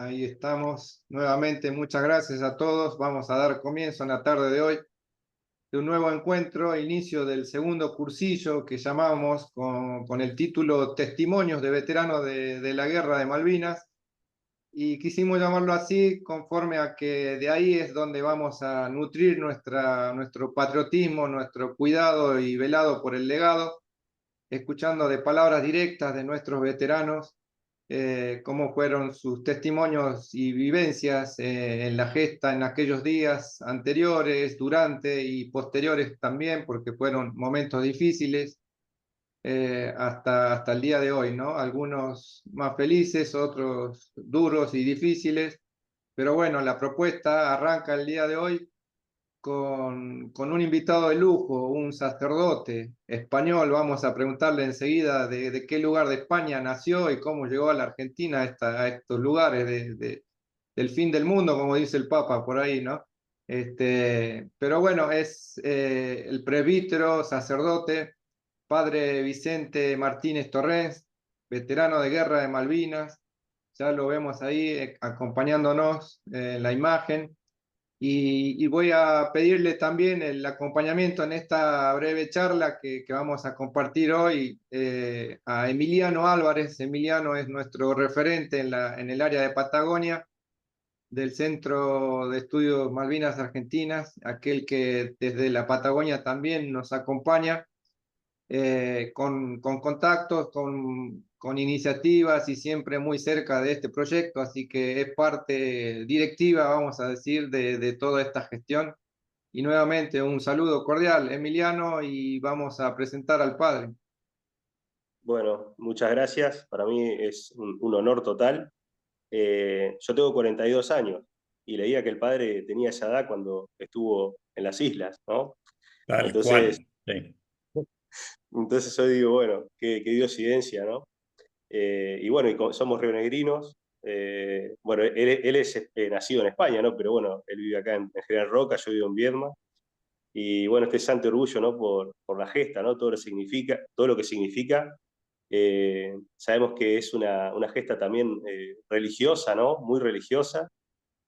Ahí estamos. Nuevamente, muchas gracias a todos. Vamos a dar comienzo en la tarde de hoy de un nuevo encuentro, inicio del segundo cursillo que llamamos con el título Testimonios de veteranos de la Guerra de Malvinas. Y quisimos llamarlo así conforme a que de ahí es donde vamos a nutrir nuestro patriotismo, nuestro cuidado y velado por el legado, escuchando de palabras directas de nuestros veteranos cómo fueron sus testimonios y vivencias en la gesta en aquellos días anteriores, durante y posteriores también, porque fueron momentos difíciles hasta el día de hoy, ¿no? Algunos más felices, otros duros y difíciles, pero bueno, la propuesta arranca el día de hoy con un invitado de lujo, un sacerdote español. Vamos a preguntarle enseguida de qué lugar de España nació y cómo llegó a la Argentina, a estos lugares del fin del mundo, como dice el Papa por ahí, ¿no? Pero bueno, es el presbítero, sacerdote, padre Vicente Martínez Torrens, veterano de guerra de Malvinas. Ya lo vemos ahí acompañándonos en la imagen. Y voy a pedirle también el acompañamiento en esta breve charla que vamos a compartir hoy a Emiliano Álvarez. Emiliano es nuestro referente en el área de Patagonia del Centro de Estudios Malvinas Argentinas, aquel que desde la Patagonia también nos acompaña con contactos, con iniciativas y siempre muy cerca de este proyecto, así que es parte directiva, vamos a decir, de toda esta gestión. Y nuevamente un saludo cordial, Emiliano, y vamos a presentar al padre. Bueno, muchas gracias. Para mí es un honor total. Yo tengo 42 años y leía que el padre tenía esa edad cuando estuvo en las islas, ¿no? Tal Entonces, cual, sí. entonces yo digo, bueno, qué diosidencia, ¿no? Y bueno, somos rionegrinos. Bueno, él es nacido en España, ¿no? Pero bueno, él vive acá en General Roca, yo vivo en Viedma. Y bueno, este santo orgullo, ¿no? Por la gesta, ¿no? Todo lo que significa. Sabemos que es una gesta también religiosa, ¿no? Muy religiosa,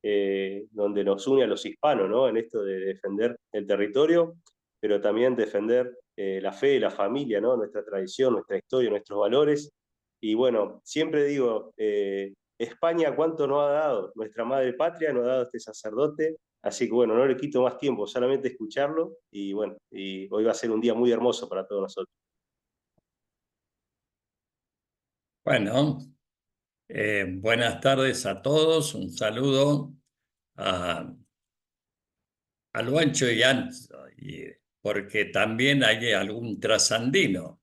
donde nos une a los hispanos, ¿no? En esto de defender el territorio, pero también defender la fe, la familia, ¿no? Nuestra tradición, nuestra historia, nuestros valores. Y bueno, siempre digo, España, ¿cuánto nos ha dado? Nuestra madre patria nos ha dado este sacerdote. Así que bueno, no le quito más tiempo, solamente escucharlo. Y bueno, y hoy va a ser un día muy hermoso para todos nosotros. Bueno, buenas tardes a todos. Un saludo a lo ancho y ancho, porque también hay algún trasandino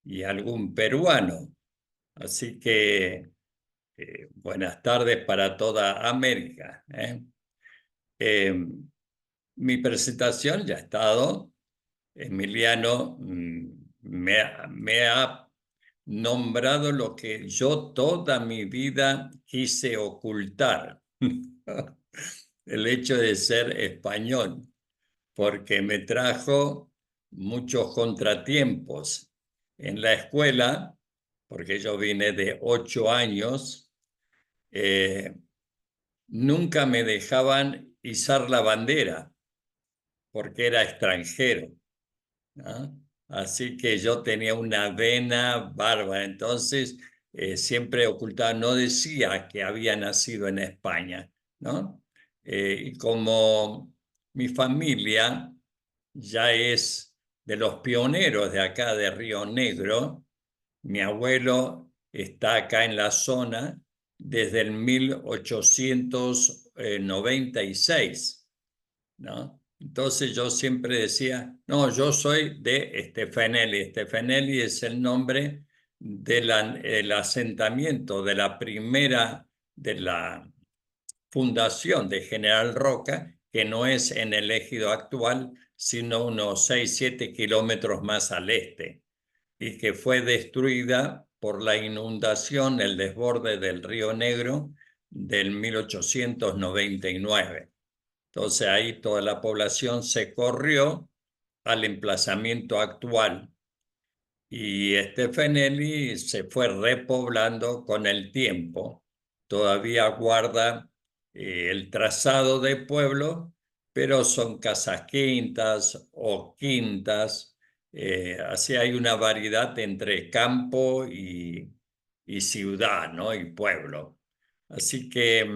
y algún peruano. Así que buenas tardes para toda América. Mi presentación ya ha estado. Emiliano me ha nombrado lo que yo toda mi vida quise ocultar, el hecho de ser español, porque me trajo muchos contratiempos en la escuela, porque yo vine de 8 años, nunca me dejaban izar la bandera, porque era extranjero, ¿no? Así que yo tenía una vena bárbara, entonces siempre ocultaba, no decía que había nacido en España, ¿no? Y como mi familia ya es de los pioneros de acá de Río Negro, mi abuelo está acá en la zona desde el 1896, ¿no? Entonces yo siempre decía, no, yo soy de Stefanelli. Stefanelli es el nombre del asentamiento de la fundación de General Roca, que no es en el ejido actual, sino unos 6, 7 kilómetros más al este, y que fue destruida por la inundación, el desborde del Río Negro del 1899. Entonces ahí toda la población se corrió al emplazamiento actual y Stefanelli se fue repoblando con el tiempo todavía guarda el trazado de pueblo, pero son casas quintas o quintas. Así hay una variedad entre campo y ciudad, ¿no? Y pueblo. Así que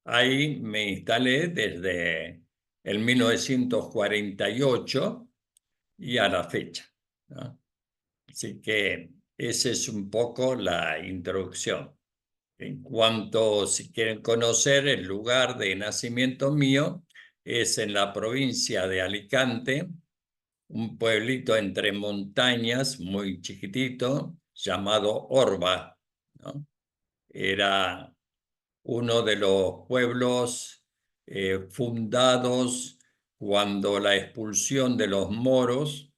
ahí me instalé desde el 1948 y a la fecha, ¿no? Así que esa es un poco la introducción. En cuanto, si quieren conocer el lugar de nacimiento mío, es en la provincia de Alicante, un pueblito entre montañas muy chiquitito llamado Orba, ¿no? Era uno de los pueblos fundados cuando la expulsión de los moros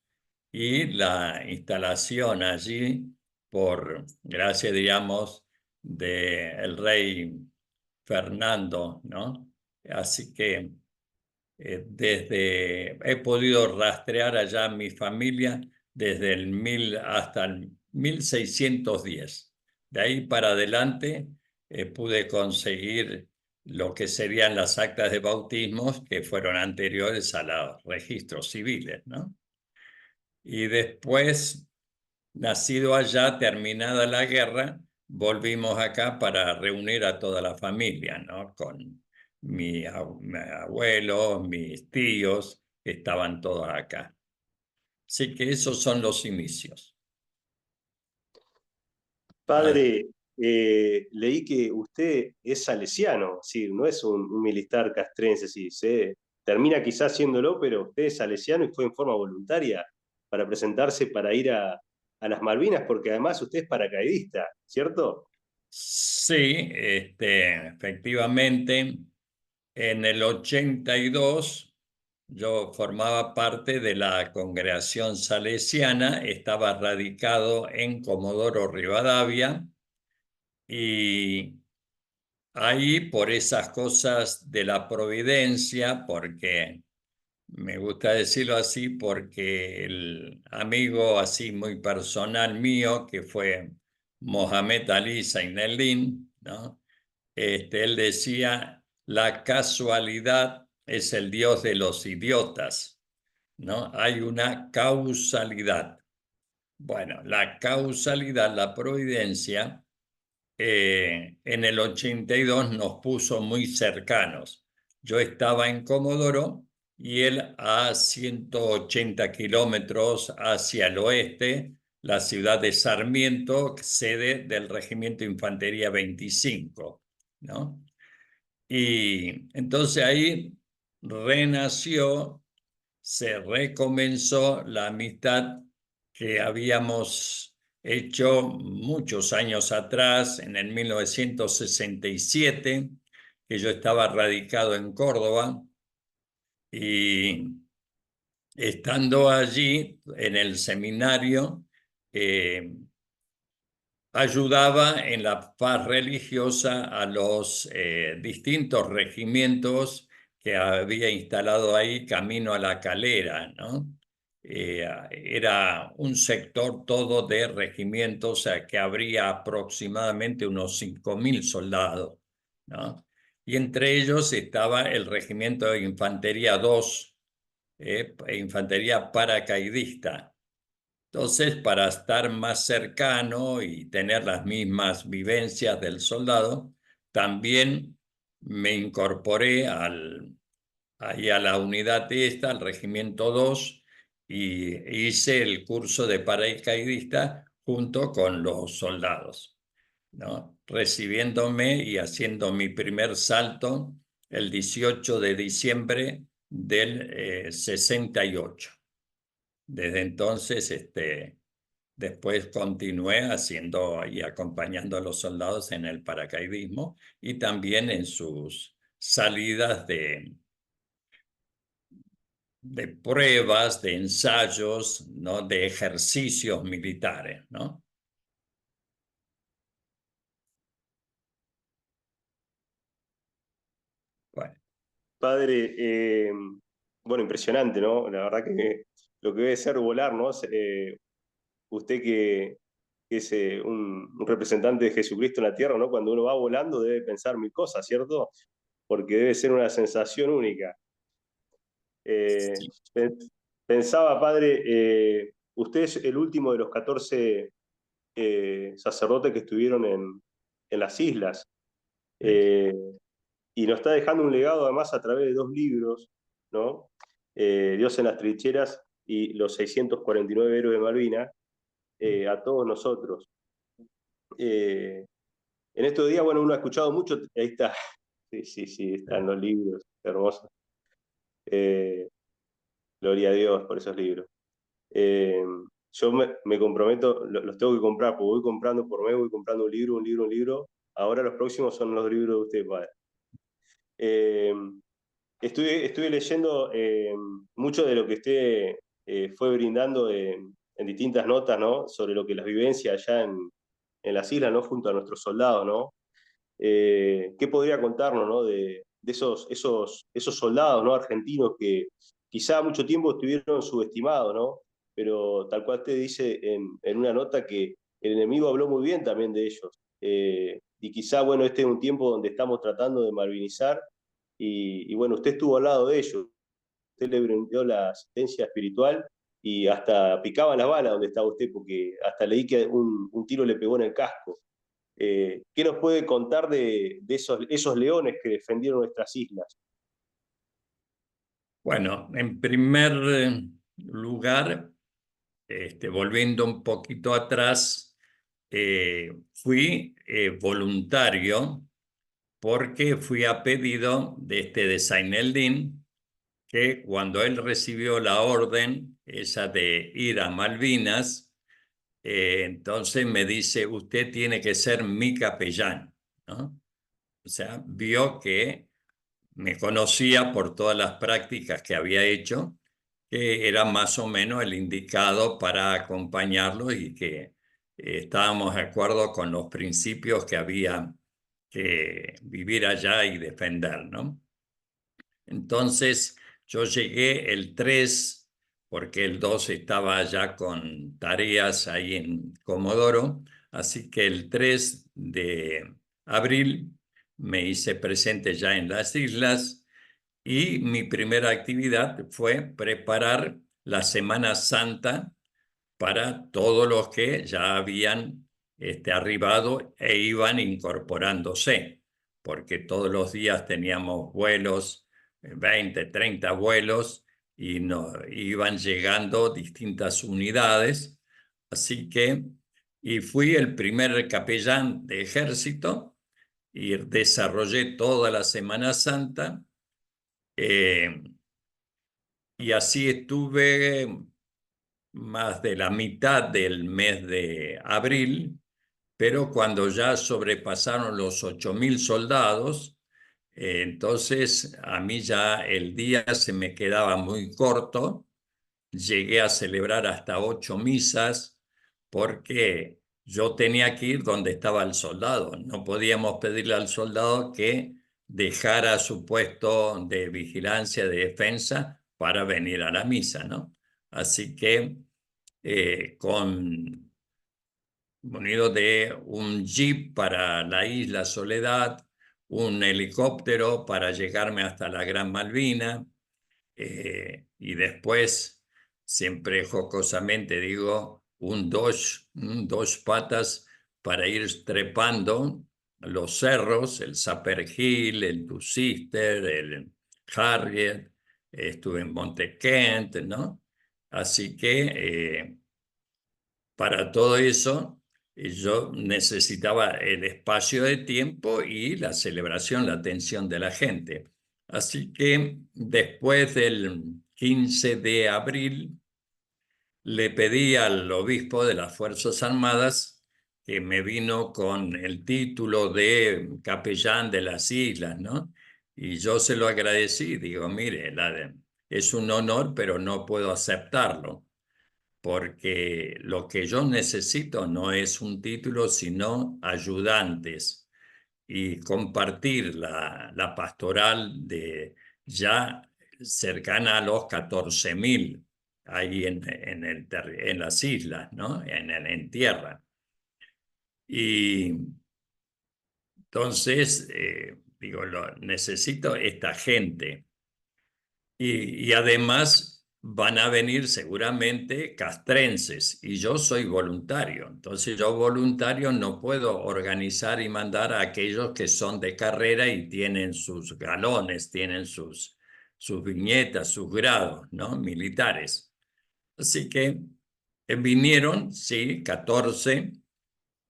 y la instalación allí por gracia, digamos, del rey Fernando, ¿no? Así que he podido rastrear allá mi familia desde el 1000 hasta el 1610. De ahí para adelante pude conseguir lo que serían las actas de bautismos que fueron anteriores a los registros civiles, ¿no? Y después, nacido allá, terminada la guerra, volvimos acá para reunir a toda la familia, ¿no? Con mi abuelo, mis tíos, que estaban todos acá. Así que esos son los inicios. Padre, leí que usted es salesiano, sí, no es un militar castrense, sí, termina quizás siéndolo, pero usted es salesiano y fue en forma voluntaria para presentarse para ir a las Malvinas, porque además usted es paracaidista, ¿cierto? Sí, efectivamente, en el 82 yo formaba parte de la congregación salesiana, estaba radicado en Comodoro Rivadavia y ahí por esas cosas de la providencia, porque me gusta decirlo así, porque el amigo así muy personal mío, que fue Mohamed Ali Zaineddin, ¿no? Él decía, la casualidad es el Dios de los idiotas, ¿no? Hay una causalidad. Bueno, la causalidad, la providencia, en el 82 nos puso muy cercanos. Yo estaba en Comodoro y él a 180 kilómetros hacia el oeste, la ciudad de Sarmiento, sede del Regimiento de Infantería 25, ¿no? Y entonces ahí renació, se recomenzó la amistad que habíamos hecho muchos años atrás, en el 1967, que yo estaba radicado en Córdoba y estando allí en el seminario, eh, ayudaba en la paz religiosa a los distintos regimientos que había instalado ahí camino a la Calera, ¿no? Era un sector todo de regimientos, o sea, que habría aproximadamente unos 5.000 soldados, ¿no? Y entre ellos estaba el regimiento de Infantería 2, Infantería Paracaidista. Entonces, para estar más cercano y tener las mismas vivencias del soldado, también me incorporé ahí a la unidad esta, al Regimiento 2, y hice el curso de paracaidista junto con los soldados, ¿no? Recibiéndome y haciendo mi primer salto el 18 de diciembre del 68. Desde entonces, después continué haciendo y acompañando a los soldados en el paracaidismo y también en sus salidas de pruebas, de ensayos, ¿no? De ejercicios militares, ¿no? Bueno, Padre, bueno, impresionante, ¿no? La verdad que lo que debe ser volar, ¿no? Usted que es un representante de Jesucristo en la tierra, ¿no? Cuando uno va volando debe pensar mil cosas, ¿cierto? Porque debe ser una sensación única. Sí. Pensaba, padre, usted es el último de los 14 sacerdotes que estuvieron en las islas, eh, y nos está dejando un legado además a través de 2 libros, ¿no? Dios en las trincheras y los 649 héroes de Malvinas, a todos nosotros. En estos días, bueno, uno ha escuchado mucho, ahí está, sí, están los libros, hermosos. Eh, Gloria a Dios por esos libros. Eh, yo me comprometo, los tengo que comprar, porque voy comprando por mes, voy comprando un libro, un libro, un libro. Ahora los próximos son los libros de usted, padre. Eh, estuve leyendo mucho de lo que usted fue brindando en distintas notas, ¿no? Sobre lo que las vivencias allá en las islas, ¿no? Junto a nuestros soldados, ¿no? ¿Qué podría contarnos, ¿no? De esos soldados, ¿no? Argentinos que quizá mucho tiempo estuvieron subestimados, ¿no? Pero tal cual usted dice en una nota que el enemigo habló muy bien también de ellos. Y quizá, bueno, este es un tiempo donde estamos tratando de malvinizar y bueno, usted estuvo al lado de ellos, usted le brindó la asistencia espiritual y hasta picaban las balas donde estaba usted, porque hasta leí que un tiro le pegó en el casco. ¿Qué nos puede contar de esos leones que defendieron nuestras islas? Bueno, en primer lugar, volviendo un poquito atrás, fui voluntario porque fui a pedido de Zaineldin, que cuando él recibió la orden, esa de ir a Malvinas, entonces me dice, usted tiene que ser mi capellán, ¿no? O sea, vio que me conocía por todas las prácticas que había hecho, que era más o menos el indicado para acompañarlo y que estábamos de acuerdo con los principios que había que vivir allá y defender, ¿no? Entonces yo llegué el 3 porque el 2 estaba ya con tareas ahí en Comodoro, así que el 3 de abril me hice presente ya en las islas y mi primera actividad fue preparar la Semana Santa para todos los que ya habían arribado e iban incorporándose, porque todos los días teníamos vuelos, 20, 30 vuelos, y no, iban llegando distintas unidades. Así que, y fui el primer capellán de ejército y desarrollé toda la Semana Santa. eh, y así estuve más de la mitad del mes de abril, pero cuando ya sobrepasaron los 8.000 soldados, entonces a mí ya el día se me quedaba muy corto. Llegué a celebrar hasta 8 misas porque yo tenía que ir donde estaba el soldado. No podíamos pedirle al soldado que dejara su puesto de vigilancia, de defensa, para venir a la misa, ¿no? Así que munido de un jeep para la isla Soledad, un helicóptero para llegarme hasta la Gran Malvina, y después, siempre jocosamente digo, un dos patas para ir trepando los cerros, el Sapper Hill, el Dusister, el Harriet, estuve en Monte Kent, ¿no? Así que para todo eso yo necesitaba el espacio de tiempo y la celebración, la atención de la gente. Así que después del 15 de abril le pedí al obispo de las Fuerzas Armadas que me vino con el título de capellán de las islas, ¿no? Y yo se lo agradecí, digo, mire, es un honor, pero no puedo aceptarlo porque lo que yo necesito no es un título, sino ayudantes y compartir la pastoral de ya cercana a los 14.000 ahí en las islas, ¿no? En tierra. Y entonces, digo, necesito esta gente. Y además van a venir seguramente castrenses y yo soy voluntario. Entonces yo voluntario no puedo organizar y mandar a aquellos que son de carrera y tienen sus galones, tienen sus viñetas, sus grados, ¿no? Militares. Así que vinieron, sí, 14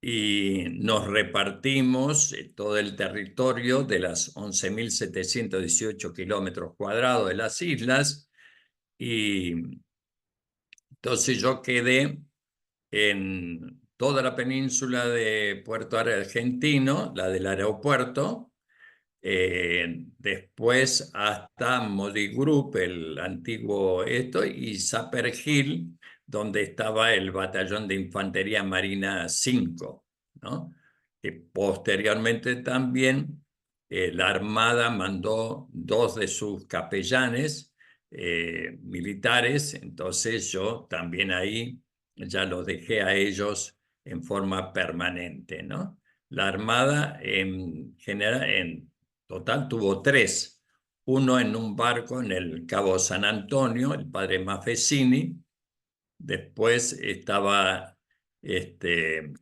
y nos repartimos todo el territorio de las 11.718 kilómetros cuadrados de las islas y entonces yo quedé en toda la península de Puerto Argentino, la del aeropuerto, después hasta Modi Group, el antiguo esto, y Sapper Hill, donde estaba el Batallón de Infantería Marina 5, ¿no? Que posteriormente también la Armada mandó 2 de sus capellanes militares, entonces yo también ahí ya los dejé a ellos en forma permanente, ¿no? La Armada en general, en total tuvo 3, uno en un barco en el Cabo San Antonio, el padre Maffesini, después estaba el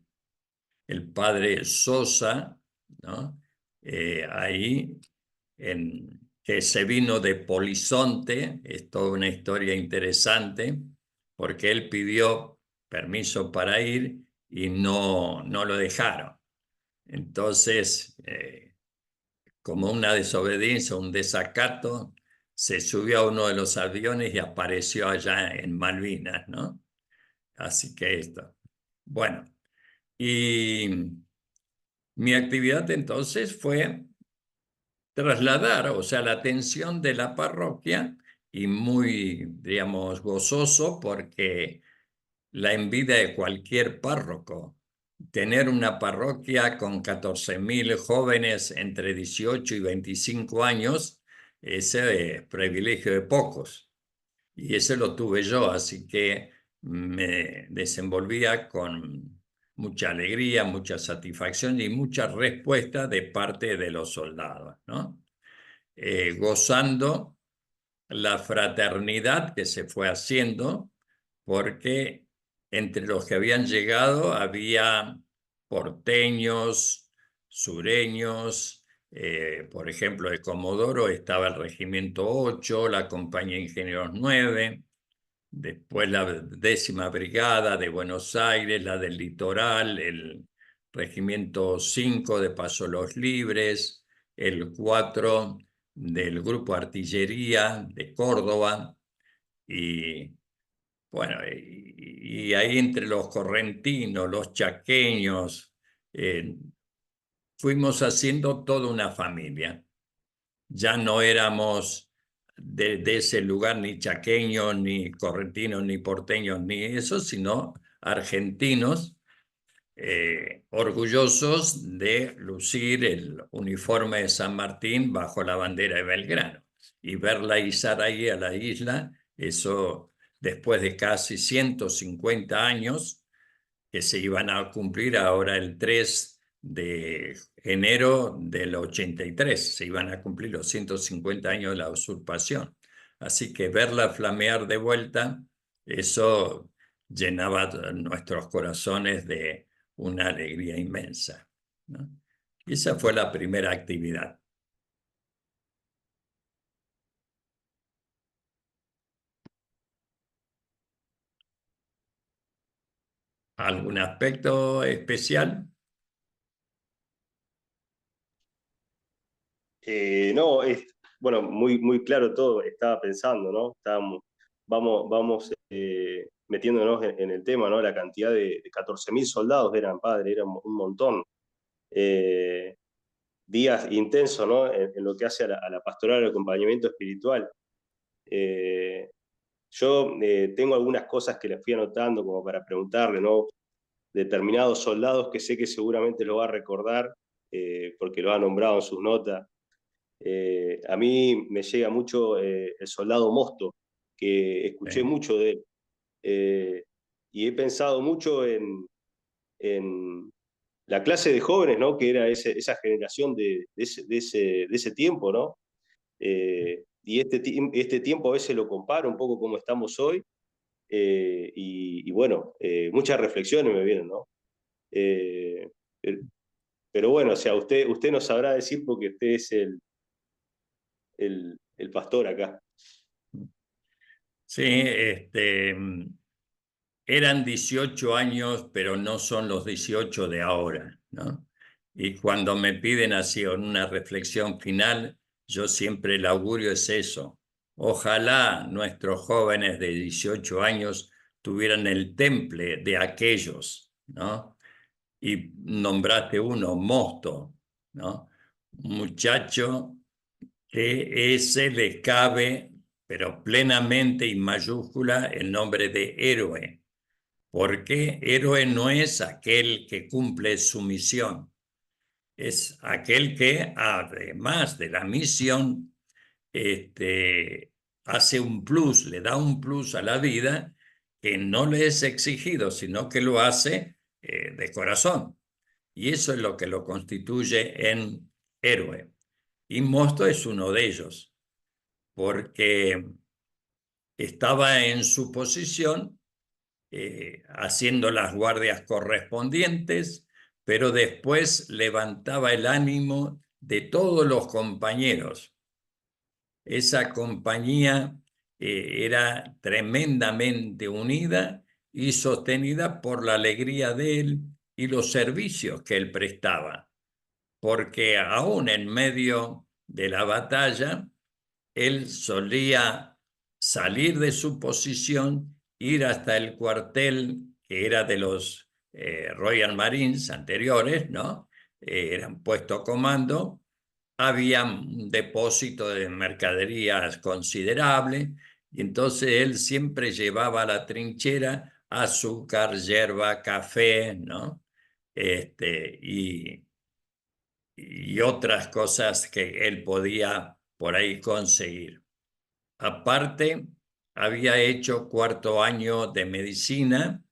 padre Sosa, ¿no? Ahí, que se vino de Polizonte, es toda una historia interesante, porque él pidió permiso para ir y no lo dejaron. Entonces, como una desobediencia, un desacato, se subió a uno de los aviones y apareció allá en Malvinas, ¿no? Así que esto. Bueno, y mi actividad entonces fue trasladar, o sea, la atención de la parroquia y muy, digamos, gozoso porque la envidia de cualquier párroco. Tener una parroquia con 14.000 jóvenes entre 18 y 25 años, ese es privilegio de pocos. Y ese lo tuve yo, así que me desenvolvía con mucha alegría, mucha satisfacción y mucha respuesta de parte de los soldados, ¿no? Gozando la fraternidad que se fue haciendo, porque entre los que habían llegado había porteños, sureños, por ejemplo, de Comodoro estaba el Regimiento 8, la Compañía de Ingenieros 9, después la 10ª Brigada de Buenos Aires, la del Litoral, el Regimiento 5 de Paso Los Libres, el 4 del Grupo Artillería de Córdoba, y bueno, y ahí entre los correntinos, los chaqueños, fuimos haciendo toda una familia. Ya no éramos de ese lugar ni chaqueños, ni correntinos, ni porteños, ni eso, sino argentinos, orgullosos de lucir el uniforme de San Martín bajo la bandera de Belgrano. Y verla izar ahí a la isla, eso después de casi 150 años, que se iban a cumplir ahora el 3 de enero del 83, se iban a cumplir los 150 años de la usurpación. Así que verla flamear de vuelta, eso llenaba nuestros corazones de una alegría inmensa, ¿no? Y esa fue la primera actividad. ¿Algún aspecto especial? No, bueno, muy claro todo, estaba pensando, ¿no? Vamos metiéndonos en el tema, ¿no? La cantidad de 14.000 soldados eran, padre, era un montón. Eh, Días intensos, ¿no? En lo que hace a la pastoral, al acompañamiento espiritual. Yo tengo algunas cosas que le fui anotando como para preguntarle, ¿no? Determinados soldados que sé que seguramente lo va a recordar, porque lo ha nombrado en sus notas. A mí me llega mucho el soldado Mosto, que escuché Sí, mucho de él. Y he pensado mucho en la clase de jóvenes, ¿no? Que era esa generación de ese tiempo, ¿no? Y este tiempo a veces lo comparo un poco como estamos hoy, y bueno, muchas reflexiones me vienen, ¿no? Eh, pero bueno, o sea, usted nos sabrá decir porque usted es el pastor acá. Sí, eran 18 años, pero no son los 18 de ahora, ¿no? Y cuando me piden así una reflexión final, yo siempre el augurio es eso. Ojalá nuestros jóvenes de 18 años tuvieran el temple de aquellos, ¿no? Y nombraste uno, Mosto, ¿no? Un muchacho que ese le cabe, pero plenamente y mayúscula, el nombre de héroe, porque héroe no es aquel que cumple su misión, es aquel que, además de la misión, hace un plus, le da un plus a la vida que no le es exigido, sino que lo hace de corazón. Y eso es lo que lo constituye en héroe. Y Mosto es uno de ellos, porque estaba en su posición haciendo las guardias correspondientes, pero después levantaba el ánimo de todos los compañeros. Esa compañía era tremendamente unida y sostenida por la alegría de él y los servicios que él prestaba, porque aún en medio de la batalla, él solía salir de su posición, ir hasta el cuartel que era de los Royal Marines anteriores, ¿no? Eran puesto comando, había un depósito de mercaderías considerable, y entonces él siempre llevaba a la trinchera azúcar, yerba, café, ¿no? Y otras cosas que él podía por ahí conseguir. Aparte, había hecho cuarto año de medicina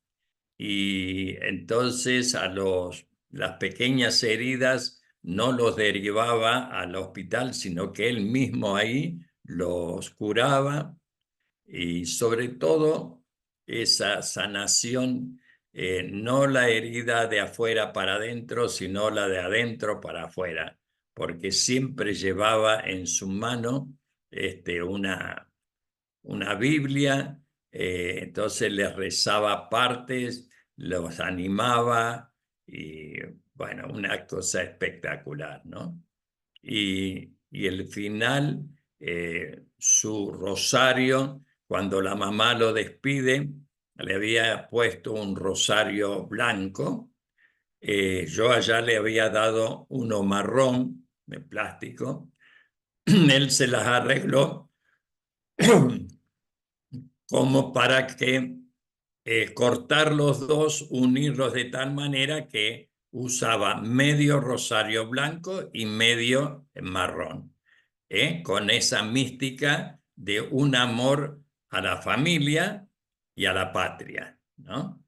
y entonces las pequeñas heridas no los derivaba al hospital, sino que él mismo ahí los curaba, y sobre todo esa sanación, no la herida de afuera para adentro, sino la de adentro para afuera, porque siempre llevaba en su mano una Biblia, entonces les rezaba partes, los animaba y bueno, una cosa espectacular, ¿no? Y el final, su rosario, cuando la mamá lo despide, le había puesto un rosario blanco. Yo allá le había dado uno marrón de plástico. Él se las arregló como para que cortar los dos, unirlos de tal manera que usaba medio rosario blanco y medio marrón, con esa mística de un amor a la familia y a la patria, ¿no?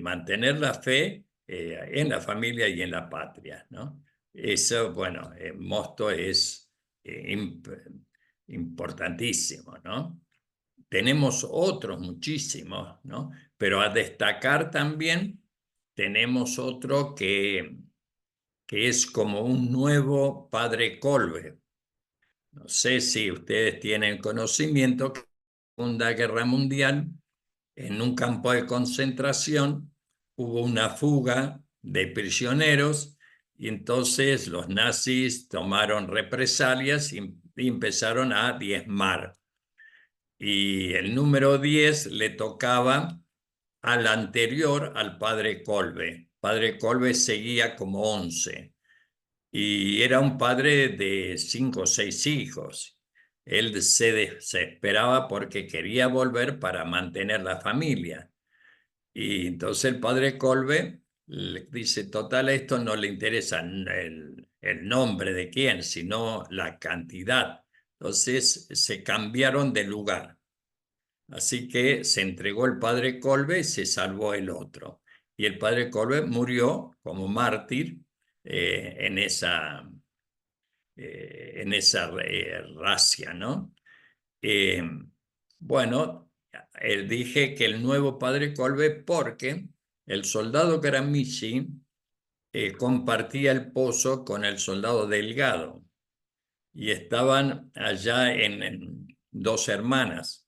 Mantener la fe en la familia y en la patria, ¿no? Eso, bueno, Mosto es importantísimo, ¿no? Tenemos otros muchísimos, ¿no? Pero a destacar también tenemos otro que es como un nuevo padre Kolbe. No sé si ustedes tienen conocimiento que en la Segunda Guerra Mundial, en un campo de concentración, hubo una fuga de prisioneros y entonces los nazis tomaron represalias y empezaron a diezmar. Y el número 10 le tocaba al anterior, al padre Kolbe. Padre Kolbe seguía como 11 y era un padre de 5 o 6 hijos. Él se desesperaba porque quería volver para mantener la familia. Y entonces el padre Kolbe le dice, total, esto no le interesa el nombre de quién, sino la cantidad. Entonces se cambiaron de lugar. Así que se entregó el padre Kolbe y se salvó el otro. y el padre Colbe murió como mártir en esa racia, ¿no? Bueno, dije que el nuevo padre Colbe porque el soldado Gramsci compartía el pozo con el soldado Delgado y estaban allá en Dos Hermanas.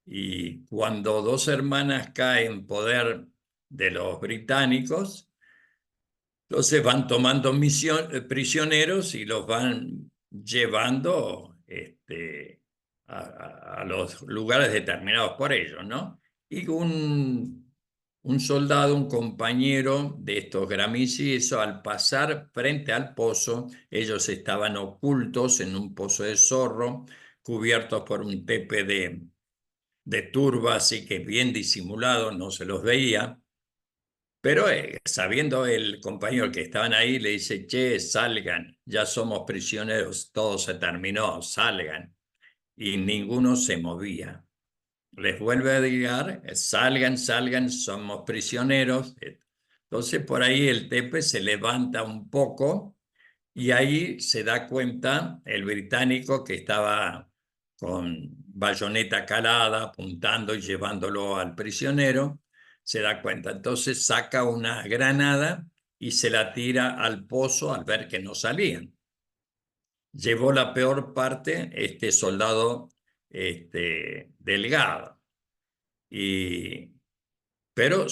Y cuando Dos Hermanas caen en poder de los británicos, entonces van tomando prisioneros y los van llevando a los lugares determinados por ellos, ¿no? Y un soldado, un compañero de estos Gramsci, eso al pasar frente al pozo, ellos estaban ocultos en un pozo de zorro, cubiertos por un tepe de turba, así que bien disimulado, no se los veía. Pero sabiendo el compañero que estaban ahí, le dice, che, salgan, ya somos prisioneros, todo se terminó, salgan. Y ninguno se movía. Les vuelve a decir, salgan, salgan, somos prisioneros. Entonces por ahí el tepe se levanta un poco y ahí se da cuenta el británico que estaba con bayoneta calada, apuntando y llevándolo al prisionero, se da cuenta. Entonces saca una granada y se la tira al pozo al ver que no salían. Llevó la peor parte este soldado Delgado. Pero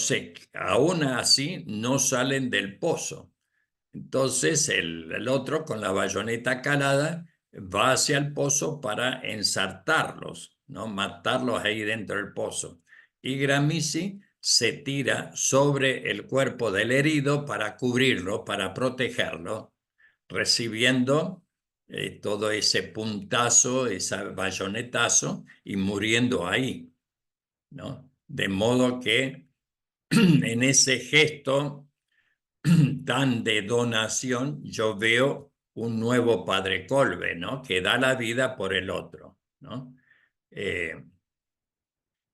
aún así no salen del pozo. Entonces el otro con la bayoneta calada va hacia el pozo para ensartarlos, ¿no? Matarlos ahí dentro del pozo. Y Gramsci se tira sobre el cuerpo del herido para cubrirlo, para protegerlo, recibiendo todo ese puntazo, ese bayonetazo y muriendo ahí, ¿no? De modo que en ese gesto tan de donación, yo veo un nuevo padre Colbe, ¿no? Que da la vida por el otro, ¿no?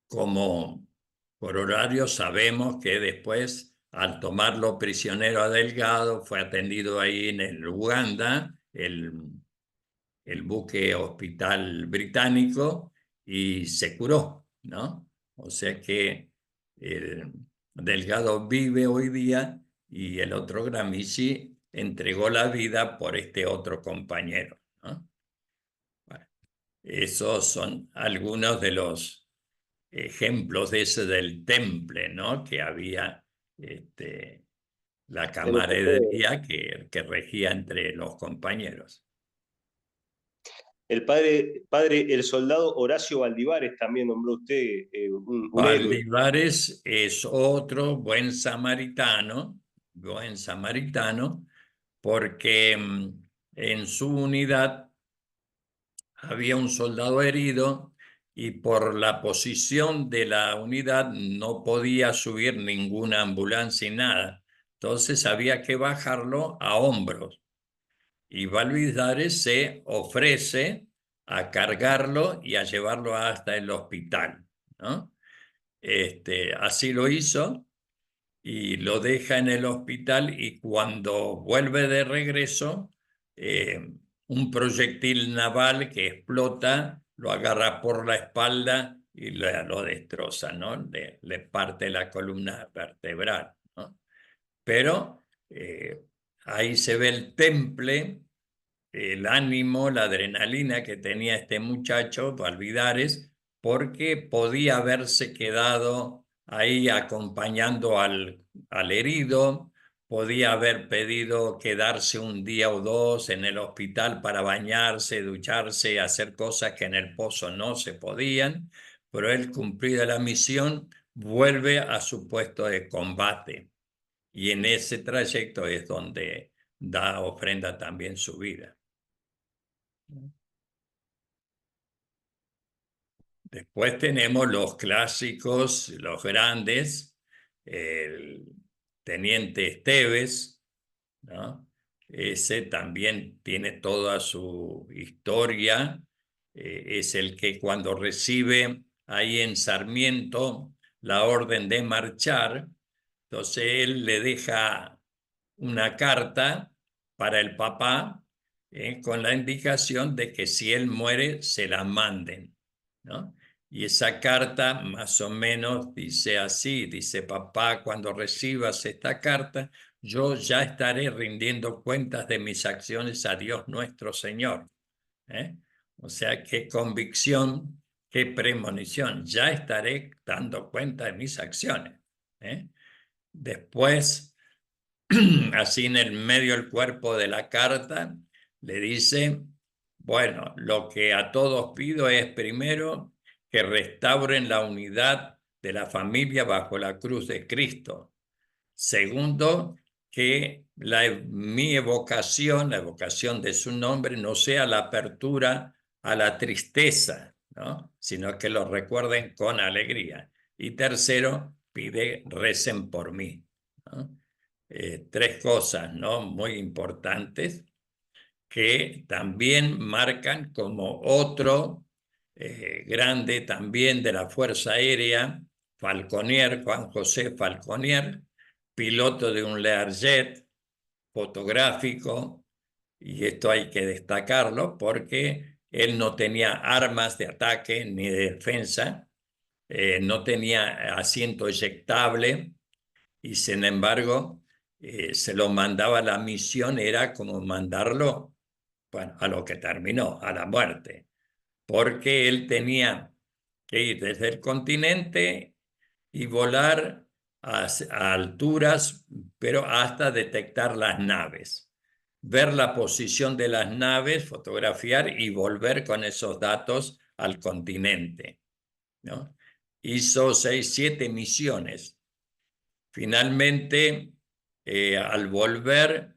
Como por horario sabemos que después, al tomarlo prisionero a Delgado, fue atendido ahí en el Uganda, el buque hospital británico, y se curó, ¿no? O sea que Delgado vive hoy día y el otro Gramsci entregó la vida por este otro compañero, ¿no? Bueno, esos son algunos de los ejemplos de ese del temple, ¿no? Que había la camaradería que regía entre los compañeros. El soldado Horacio Valdívares también nombró usted un héroe. Valdívares es otro buen samaritano, porque en su unidad había un soldado herido y por la posición de la unidad no podía subir ninguna ambulancia ni nada. Entonces había que bajarlo a hombros. Y Valdívares se ofrece a cargarlo y a llevarlo hasta el hospital, ¿no? Así lo hizo y lo deja en el hospital y cuando vuelve de regreso, un proyectil naval que explota lo agarra por la espalda y lo destroza, ¿no? Le parte la columna vertebral, ¿no? Pero ahí se ve el temple, el ánimo, la adrenalina que tenía este muchacho, Valdívares, porque podía haberse quedado ahí acompañando al herido, podía haber pedido quedarse un día o dos en el hospital para bañarse, ducharse, hacer cosas que en el pozo no se podían, pero él, cumplida la misión, vuelve a su puesto de combate. Y en ese trayecto es donde da ofrenda también su vida. Después tenemos los clásicos, los grandes, el Teniente Esteves, ¿no? Ese también tiene toda su historia, es el que cuando recibe ahí en Sarmiento la orden de marchar, Entonces él le deja una carta para el papá con la indicación de que si él muere se la manden, ¿no? Y esa carta más o menos dice así, dice: papá, cuando recibas esta carta, yo ya estaré rindiendo cuentas de mis acciones a Dios nuestro Señor. ¿Eh? O sea, qué convicción, qué premonición, ya estaré dando cuenta de mis acciones. ¿Eh? Después, así en el medio del cuerpo de la carta, le dice: bueno, lo que a todos pido es, primero, que restauren la unidad de la familia bajo la cruz de Cristo. Segundo, que mi evocación, la evocación de su nombre, no sea la apertura a la tristeza, ¿no? Sino que lo recuerden con alegría. Y tercero, pide, recen por mí, ¿no? Tres cosas, ¿no?, muy importantes que también marcan como otro grande también de la Fuerza Aérea, Falconier, Juan José Falconier, piloto de un Learjet fotográfico, y esto hay que destacarlo porque él no tenía armas de ataque ni de defensa, no tenía asiento eyectable, y sin embargo se lo mandaba. La misión era como mandarlo, bueno, a lo que terminó, a la muerte, porque él tenía que ir desde el continente y volar a alturas, pero hasta detectar las naves, ver la posición de las naves, fotografiar y volver con esos datos al continente, ¿no? Hizo 6, 7 misiones. Finalmente, al volver,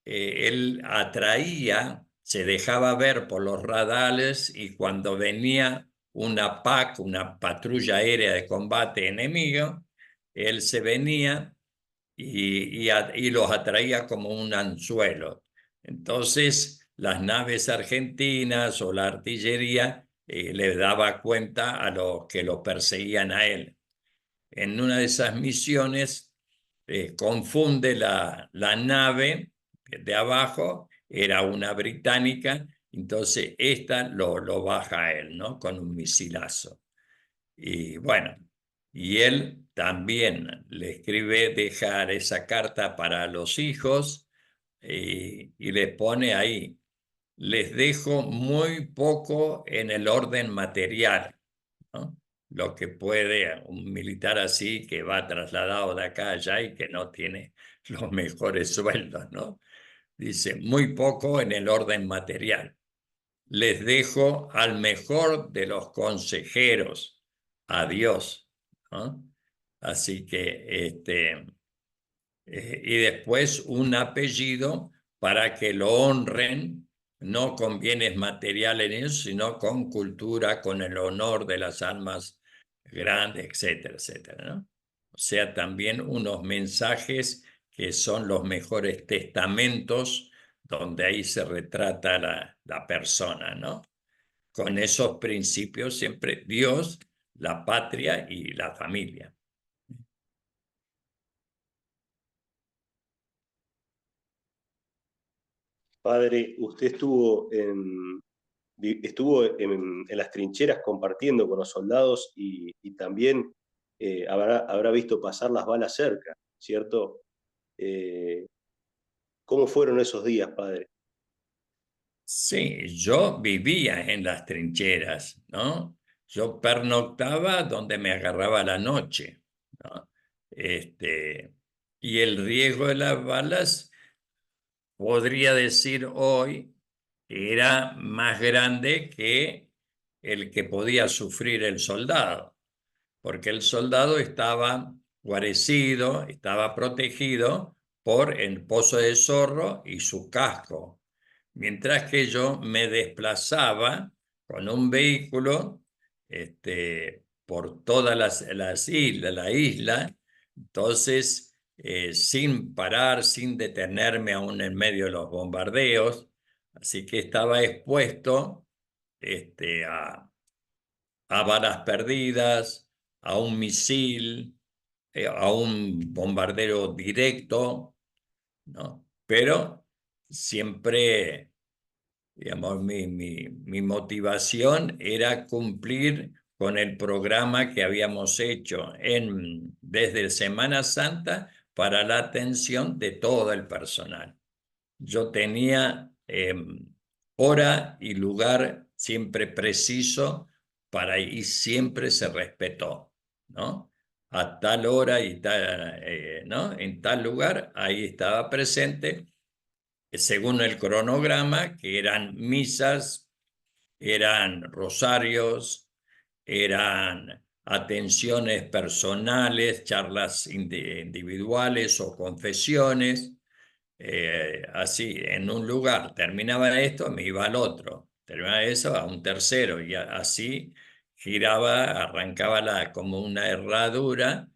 él atraía, se dejaba ver por los radares, y cuando venía una PAC, una patrulla aérea de combate enemigo, él se venía y los atraía como un anzuelo. Entonces, las naves argentinas o la artillería le daba cuenta a los que lo perseguían a él. En una de esas misiones confunde la nave de abajo, era una británica, entonces esta lo baja a él, ¿no?, con un misilazo. Y bueno, y él también le escribe dejar esa carta para los hijos, y les pone ahí: les dejo muy poco en el orden material, ¿no? Lo que puede un militar así, que va trasladado de acá a allá y que no tiene los mejores sueldos, ¿no? Dice: muy poco en el orden material. Les dejo al mejor de los consejeros, a Dios, ¿no? Así que, y después un apellido para que lo honren, no con bienes materiales, sino con cultura, con el honor de las almas grandes, etcétera, etcétera, ¿no? O sea, también unos mensajes que son los mejores testamentos, donde ahí se retrata la persona, ¿no? Con esos principios siempre: Dios, la patria y la familia. Padre, usted estuvo en las trincheras compartiendo con los soldados y también habrá visto pasar las balas cerca, ¿cierto? Eh, ¿Cómo fueron esos días, padre? Sí, yo vivía en las trincheras, ¿no? Yo pernoctaba donde me agarraba la noche, ¿no? Este, y el riesgo de las balas, podría decir hoy, era más grande que el que podía sufrir el soldado, porque el soldado estaba guarecido, estaba protegido por el pozo de zorro y su casco, mientras que yo me desplazaba con un vehículo por todas las islas, la isla, entonces sin parar, sin detenerme aún en medio de los bombardeos, así que estaba expuesto a balas perdidas, a un misil, a un bombardero directo, ¿no? Pero siempre, digamos, mi motivación era cumplir con el programa que habíamos hecho desde Semana Santa para la atención de todo el personal. Yo tenía hora y lugar siempre preciso y siempre se respetó, ¿no? A tal hora y tal, ¿no? En tal lugar, ahí estaba presente, según el cronograma, que eran misas, eran rosarios, eran atenciones personales, charlas individuales o confesiones. Así, en un lugar terminaba esto, me iba al otro, terminaba eso a un tercero, y así giraba, arrancaba como una herradura,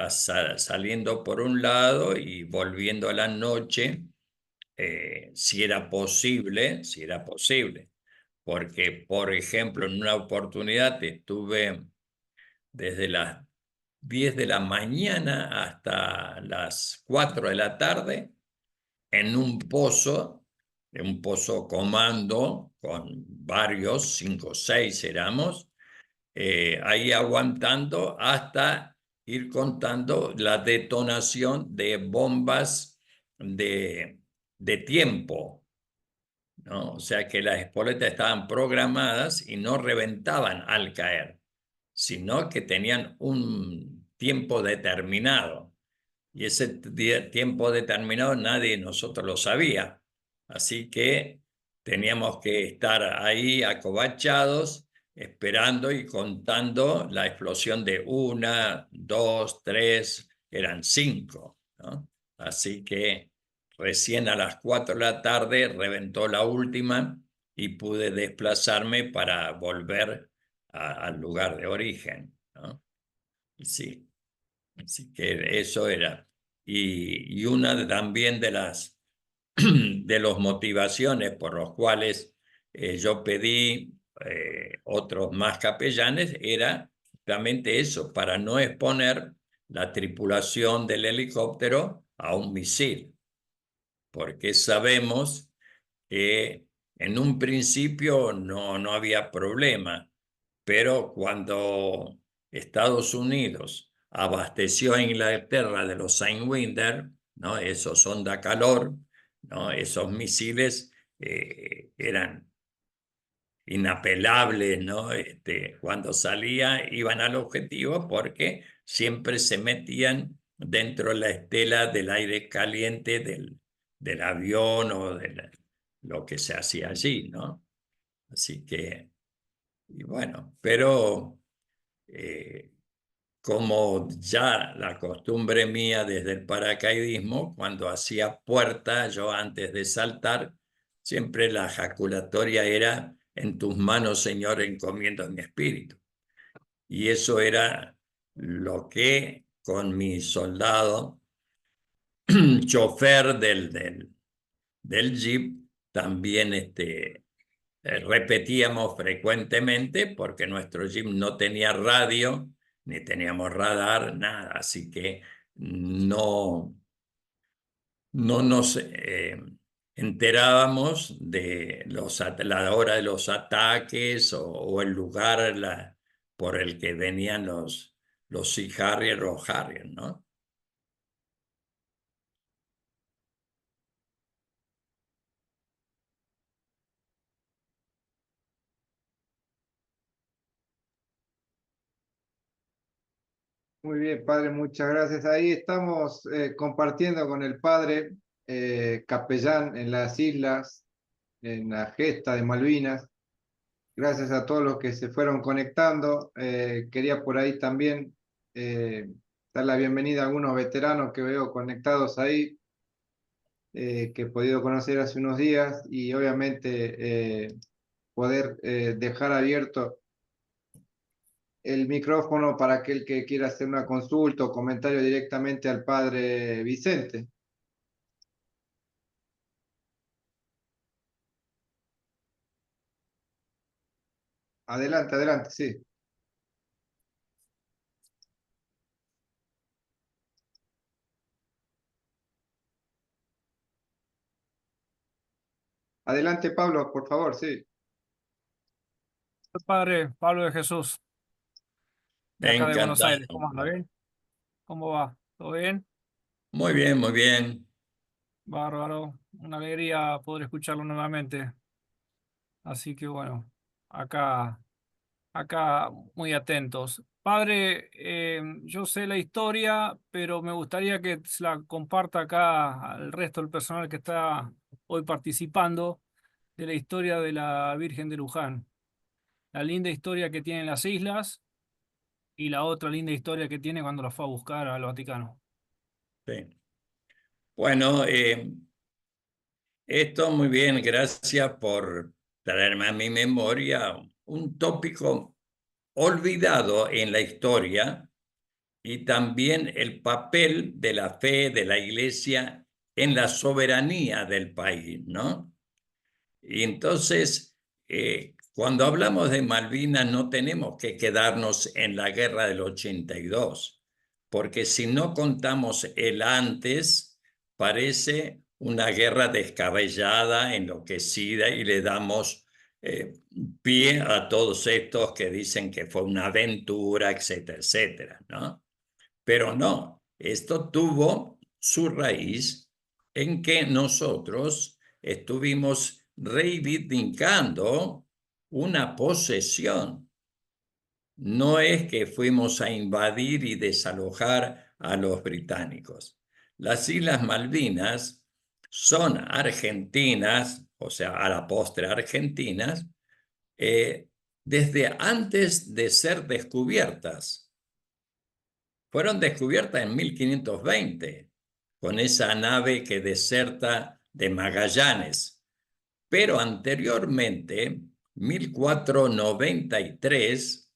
saliendo por un lado y volviendo a la noche, si era posible, porque, por ejemplo, en una oportunidad estuve desde las 10 de la mañana hasta las 4 de la tarde en un pozo comando, con varios, 5 o 6 éramos, ahí aguantando hasta ir contando la detonación de bombas de tiempo, ¿no? O sea que las espoletas estaban programadas y no reventaban al caer, sino que tenían un tiempo determinado. Y ese tiempo determinado nadie de nosotros lo sabía. Así que teníamos que estar ahí acobachados, esperando y contando la explosión de 1, 2, 3, eran 5, ¿no? Así que recién a las 4 de la tarde reventó la última y pude desplazarme para volver al lugar de origen, ¿no? Sí. Así que eso era. Y una también de las motivaciones por los cuales yo pedí otros más capellanes era justamente eso, para no exponer la tripulación del helicóptero a un misil, porque sabemos que en un principio no había problema, pero cuando Estados Unidos abasteció a Inglaterra de los Winder, ¿no? Esos sonda calor, ¿no? Esos misiles eran inapelables, ¿no? Cuando salía iban al objetivo porque siempre se metían dentro de la estela del aire caliente del avión o de lo que se hacía allí, ¿no? Así que, y bueno, pero eh, como ya la costumbre mía desde el paracaidismo, cuando hacía puerta, yo antes de saltar, siempre la ejaculatoria era: en tus manos, Señor, encomiendo mi espíritu. Y eso era lo que con mi soldado, chofer del jeep, también repetíamos frecuentemente, porque nuestro jeep no tenía radio, ni teníamos radar, nada, así que no nos enterábamos de la hora de los ataques o el lugar por el que venían los Sea Harrier o Harrier, ¿no? Muy bien, padre, muchas gracias. Ahí estamos compartiendo con el padre capellán en las islas, en la gesta de Malvinas. Gracias a todos los que se fueron conectando. Quería por ahí también dar la bienvenida a algunos veteranos que veo conectados ahí, que he podido conocer hace unos días y obviamente poder dejar abierto el micrófono para aquel que quiera hacer una consulta o comentario directamente al padre Vicente. Adelante, adelante, sí. Adelante, Pablo, por favor, sí. Padre Pablo de Jesús, de acá de Buenos Encantado. Aires. ¿Cómo anda? ¿Bien? ¿Cómo va? ¿Todo bien? Muy bien, muy bien. Bárbaro. Una alegría poder escucharlo nuevamente. Así que bueno, acá muy atentos. Padre, yo sé la historia, pero me gustaría que se la comparta acá al resto del personal que está hoy participando de la historia de la Virgen de Luján. La linda historia que tienen las islas y la otra linda historia que tiene cuando la fue a buscar al Vaticano. Sí. Bueno, esto muy bien, gracias por traerme a mi memoria un tópico olvidado en la historia y también el papel de la fe de la Iglesia en la soberanía del país, ¿no? Y entonces, cuando hablamos de Malvinas, no tenemos que quedarnos en la guerra del 82, porque si no contamos el antes, parece una guerra descabellada, enloquecida, y le damos pie a todos estos que dicen que fue una aventura, etcétera, etcétera, ¿no? Pero no, esto tuvo su raíz en que nosotros estuvimos reivindicando una posesión. No es que fuimos a invadir y desalojar a los británicos. Las Islas Malvinas son argentinas, o sea, a la postre argentinas, desde antes de ser descubiertas. Fueron descubiertas en 1520 con esa nave que deserta de Magallanes. Pero anteriormente, 1493,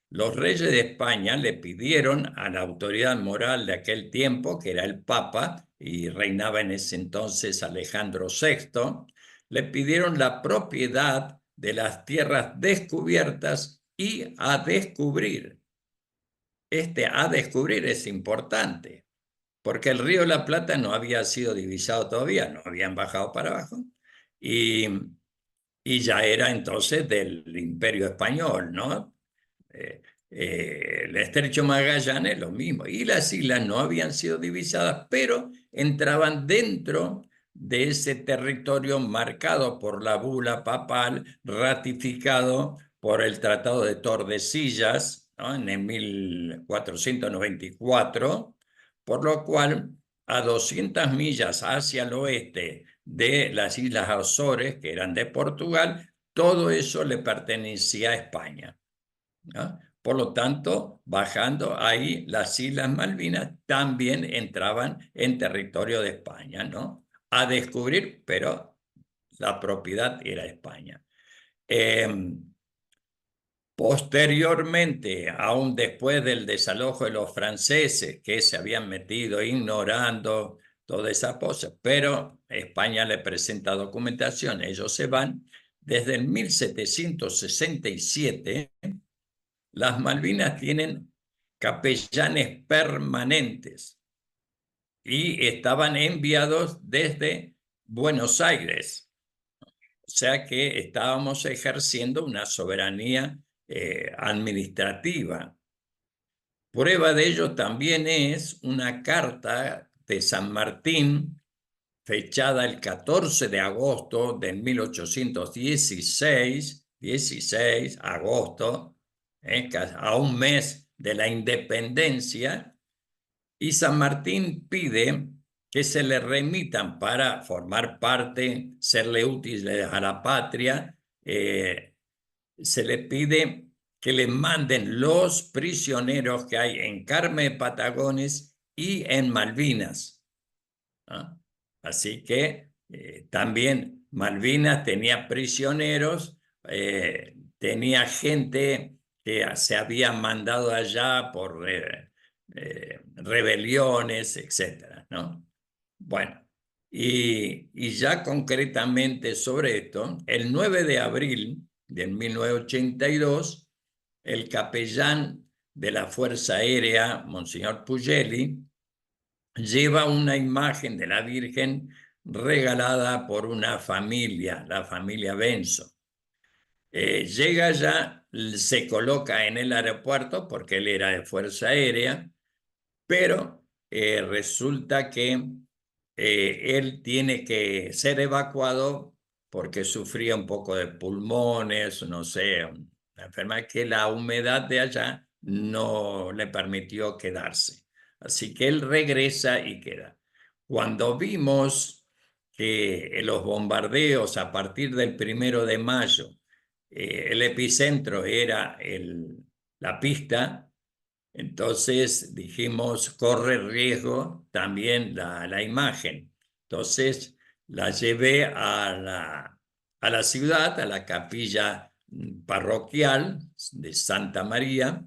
los reyes de España le pidieron a la autoridad moral de aquel tiempo, que era el Papa, y reinaba en ese entonces Alejandro VI, le pidieron la propiedad de las tierras descubiertas y a descubrir. A descubrir es importante, porque el Río de la Plata no había sido divisado todavía, no habían bajado para abajo, y, y ya era entonces del Imperio Español, ¿no? El Estrecho Magallanes, lo mismo, y las islas no habían sido divisadas, pero entraban dentro de ese territorio marcado por la bula papal, ratificado por el Tratado de Tordesillas, ¿no? En el 1494, por lo cual a 200 millas hacia el oeste de las Islas Azores, que eran de Portugal, todo eso le pertenecía a España, ¿no? Por lo tanto, bajando ahí, las Islas Malvinas también entraban en territorio de España, ¿no? A descubrir, pero la propiedad era España. Posteriormente, aún después del desalojo de los franceses, que se habían metido ignorando toda esa cosa, pero España le presenta documentación, ellos se van. Desde el 1767, las Malvinas tienen capellanes permanentes y estaban enviados desde Buenos Aires. O sea que estábamos ejerciendo una soberanía administrativa. Prueba de ello también es una carta de San Martín, fechada el 14 de agosto de 1816, 16 agosto, a un mes de la independencia, y San Martín pide que se le remitan para formar parte, serle útiles a la patria, se le pide que le manden los prisioneros que hay en Carmen de Patagones y en Malvinas, ¿no? Así que también Malvinas tenía prisioneros, tenía gente que se había mandado allá por rebeliones, etcétera, ¿no? Bueno, y ya concretamente sobre esto, el 9 de abril de 1982, el capellán de la Fuerza Aérea, Monseñor Pugeli, lleva una imagen de la Virgen regalada por una familia, la familia Benzo. Llega allá, se coloca en el aeropuerto porque él era de Fuerza Aérea, pero resulta que él tiene que ser evacuado porque sufría un poco de pulmones, no sé, una enfermedad que la humedad de allá no le permitió quedarse. Así que él regresa y queda. Cuando vimos que los bombardeos a partir del 1 de mayo, el epicentro era la pista, entonces dijimos, corre riesgo también la imagen. Entonces la llevé a la ciudad, a la capilla parroquial de Santa María,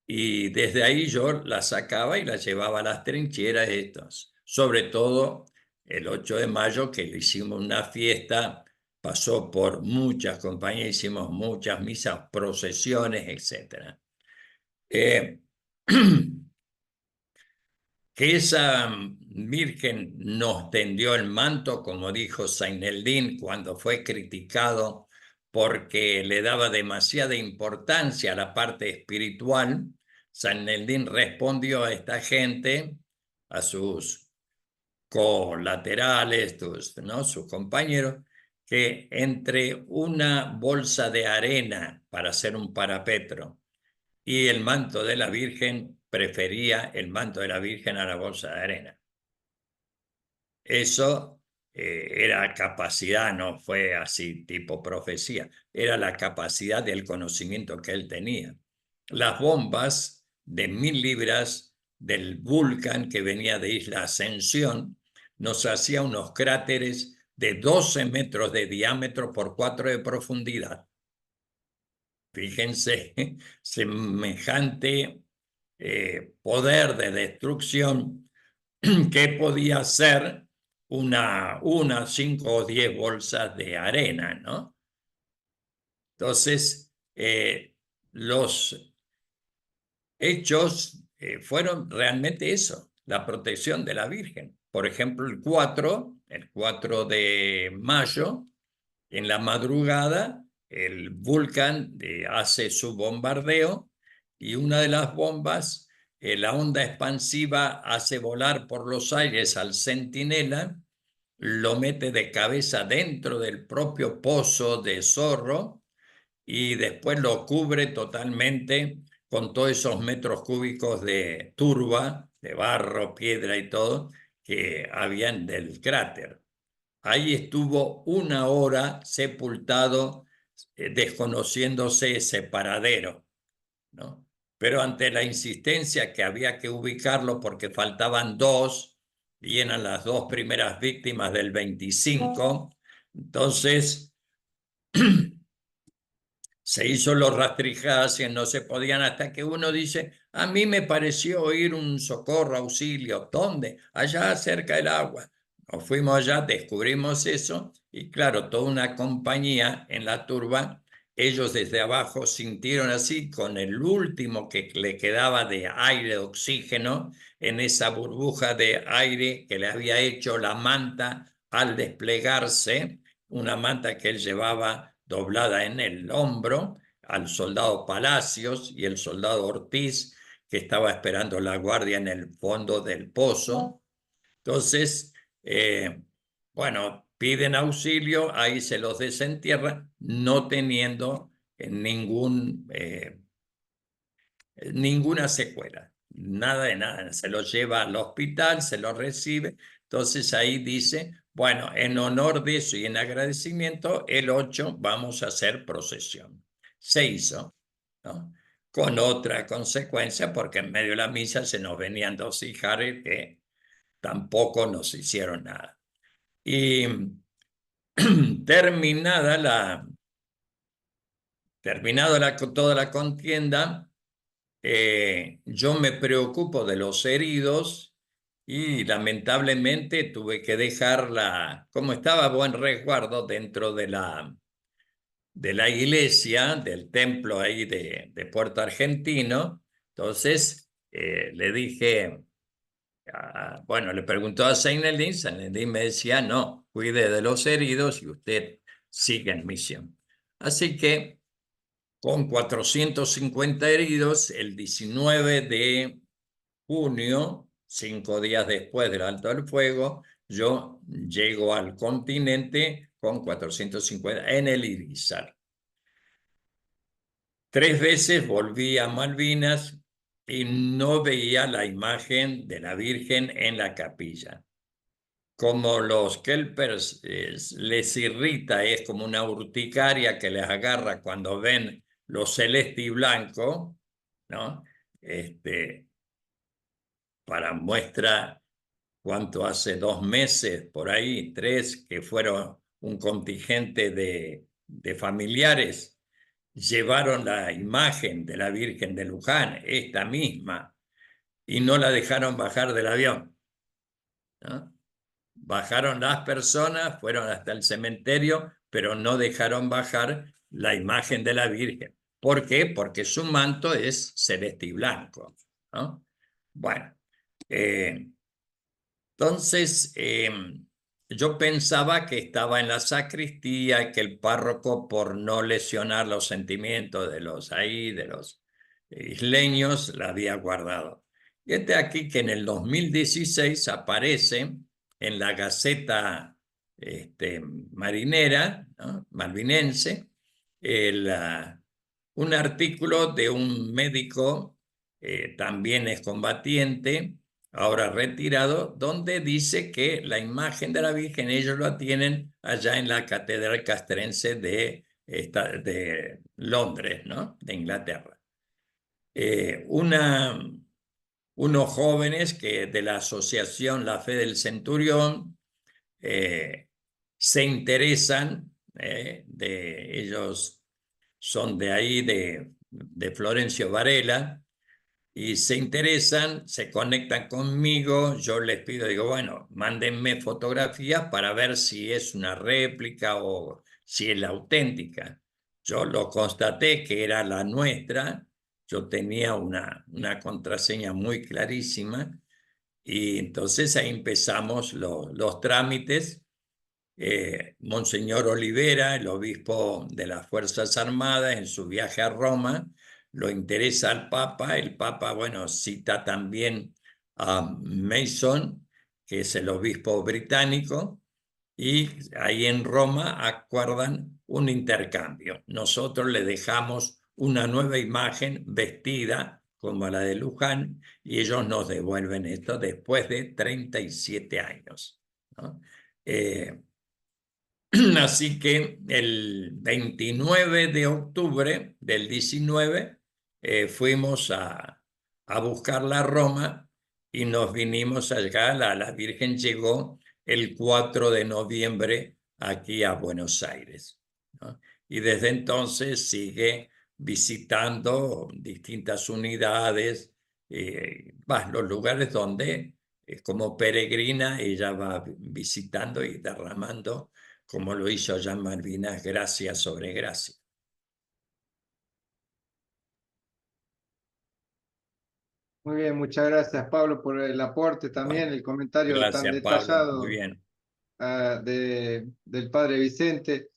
y desde ahí yo la sacaba y la llevaba a las trincheras estos. Sobre todo el 8 de mayo, que le hicimos una fiesta, pasó por muchas compañías, hicimos muchas misas, procesiones, etc. Que esa Virgen nos tendió el manto, como dijo Zaineldin cuando fue criticado porque le daba demasiada importancia a la parte espiritual. Zaineldin respondió a esta gente, a sus colaterales, ¿no? Sus compañeros, que entre una bolsa de arena para hacer un parapetro y el manto de la Virgen, prefería el manto de la Virgen a la bolsa de arena. Eso era capacidad, no fue así tipo profecía, era la capacidad del conocimiento que él tenía. Las bombas de 1000 libras del Vulcan que venía de Isla Ascensión nos hacía unos cráteres de 12 metros de diámetro por 4 de profundidad. Fíjense, semejante poder de destrucción que podía ser una 5 o 10 bolsas de arena, ¿no? Entonces, los hechos fueron realmente eso, la protección de la Virgen. Por ejemplo, el 4 de mayo, en la madrugada, el Vulcan hace su bombardeo y una de las bombas, la onda expansiva, hace volar por los aires al Centinela, lo mete de cabeza dentro del propio pozo de Zorro y después lo cubre totalmente con todos esos metros cúbicos de turba, de barro, piedra y todo, que habían del cráter. Ahí estuvo 1 hora sepultado, desconociéndose ese paradero, ¿no? Pero ante la insistencia que había que ubicarlo porque faltaban 2, y eran las 2 primeras víctimas del 25, entonces se hizo los rastrijadas y no se podían, hasta que uno dice, a mí me pareció oír un socorro, auxilio. ¿Dónde? Allá cerca del agua. Nos fuimos allá, descubrimos eso y claro, toda una compañía en la turba, ellos desde abajo sintieron así con el último que le quedaba de aire, de oxígeno, en esa burbuja de aire que le había hecho la manta al desplegarse, una manta que él llevaba doblada en el hombro, al soldado Palacios y el soldado Ortiz, que estaba esperando la guardia en el fondo del pozo. Entonces, bueno, piden auxilio, ahí se los desentierra, no teniendo ninguna secuela, nada de nada. Se lo lleva al hospital, se lo recibe. Entonces ahí dice, bueno, en honor de eso y en agradecimiento, el 8 vamos a hacer procesión. Se hizo, ¿no? Con otra consecuencia, porque en medio de la misa se nos venían 2 ijares que tampoco nos hicieron nada. Y terminada toda la contienda, yo me preocupo de los heridos y lamentablemente tuve que dejarla, como estaba a buen resguardo dentro de la iglesia, del templo ahí de Puerto Argentino, entonces le dije Bueno, le preguntó a Seineldin me decía, no, cuide de los heridos y usted sigue en misión. Así que con 450 heridos, el 19 de junio, 5 días después del alto del fuego, yo llego al continente con 450 en el Irizar. 3 veces volví a Malvinas y no veía la imagen de la Virgen en la capilla. Como los kelpers les irrita, es como una urticaria que les agarra cuando ven lo celeste y blanco, ¿no? Para muestra cuánto hace 2 meses, por ahí, 3, que fueron un contingente de familiares, llevaron la imagen de la Virgen de Luján, esta misma, y no la dejaron bajar del avión, ¿no? Bajaron las personas, fueron hasta el cementerio, pero no dejaron bajar la imagen de la Virgen. ¿Por qué? Porque su manto es celeste y blanco, ¿no? Bueno, entonces yo pensaba que estaba en la sacristía y que el párroco, por no lesionar los sentimientos de los isleños, la había guardado. Y aquí que en el 2016 aparece en la Gaceta marinera, ¿no? Malvinense, un artículo de un médico, también excombatiente, ahora retirado, donde dice que la imagen de la Virgen ellos la tienen allá en la Catedral Castrense de Londres, ¿no? De Inglaterra. Unos jóvenes que de la asociación La Fe del Centurión se interesan, ellos son de ahí, de Florencio Varela, y se interesan, se conectan conmigo, yo les pido, digo, bueno, mándenme fotografías para ver si es una réplica o si es la auténtica. Yo lo constaté que era la nuestra, yo tenía una contraseña muy clarísima, y entonces ahí empezamos los trámites. Monseñor Olivera, el obispo de las Fuerzas Armadas, en su viaje a Roma, lo interesa al Papa. El Papa, bueno, cita también a Mason, que es el obispo británico, y ahí en Roma acuerdan un intercambio. Nosotros le dejamos una nueva imagen vestida como la de Luján y ellos nos devuelven esto después de 37 años, ¿no? Así que el 29 de octubre del 19 fuimos a buscarla a Roma y nos vinimos allá. La Virgen llegó el 4 de noviembre aquí a Buenos Aires, ¿no? Y desde entonces sigue visitando distintas unidades, los lugares donde como peregrina ella va visitando y derramando, como lo hizo allá en Malvinas, gracia sobre gracia. Muy bien, muchas gracias Pablo por el aporte también, Bueno, el comentario tan gracias, Pablo. Muy detallado bien. del padre Vicente.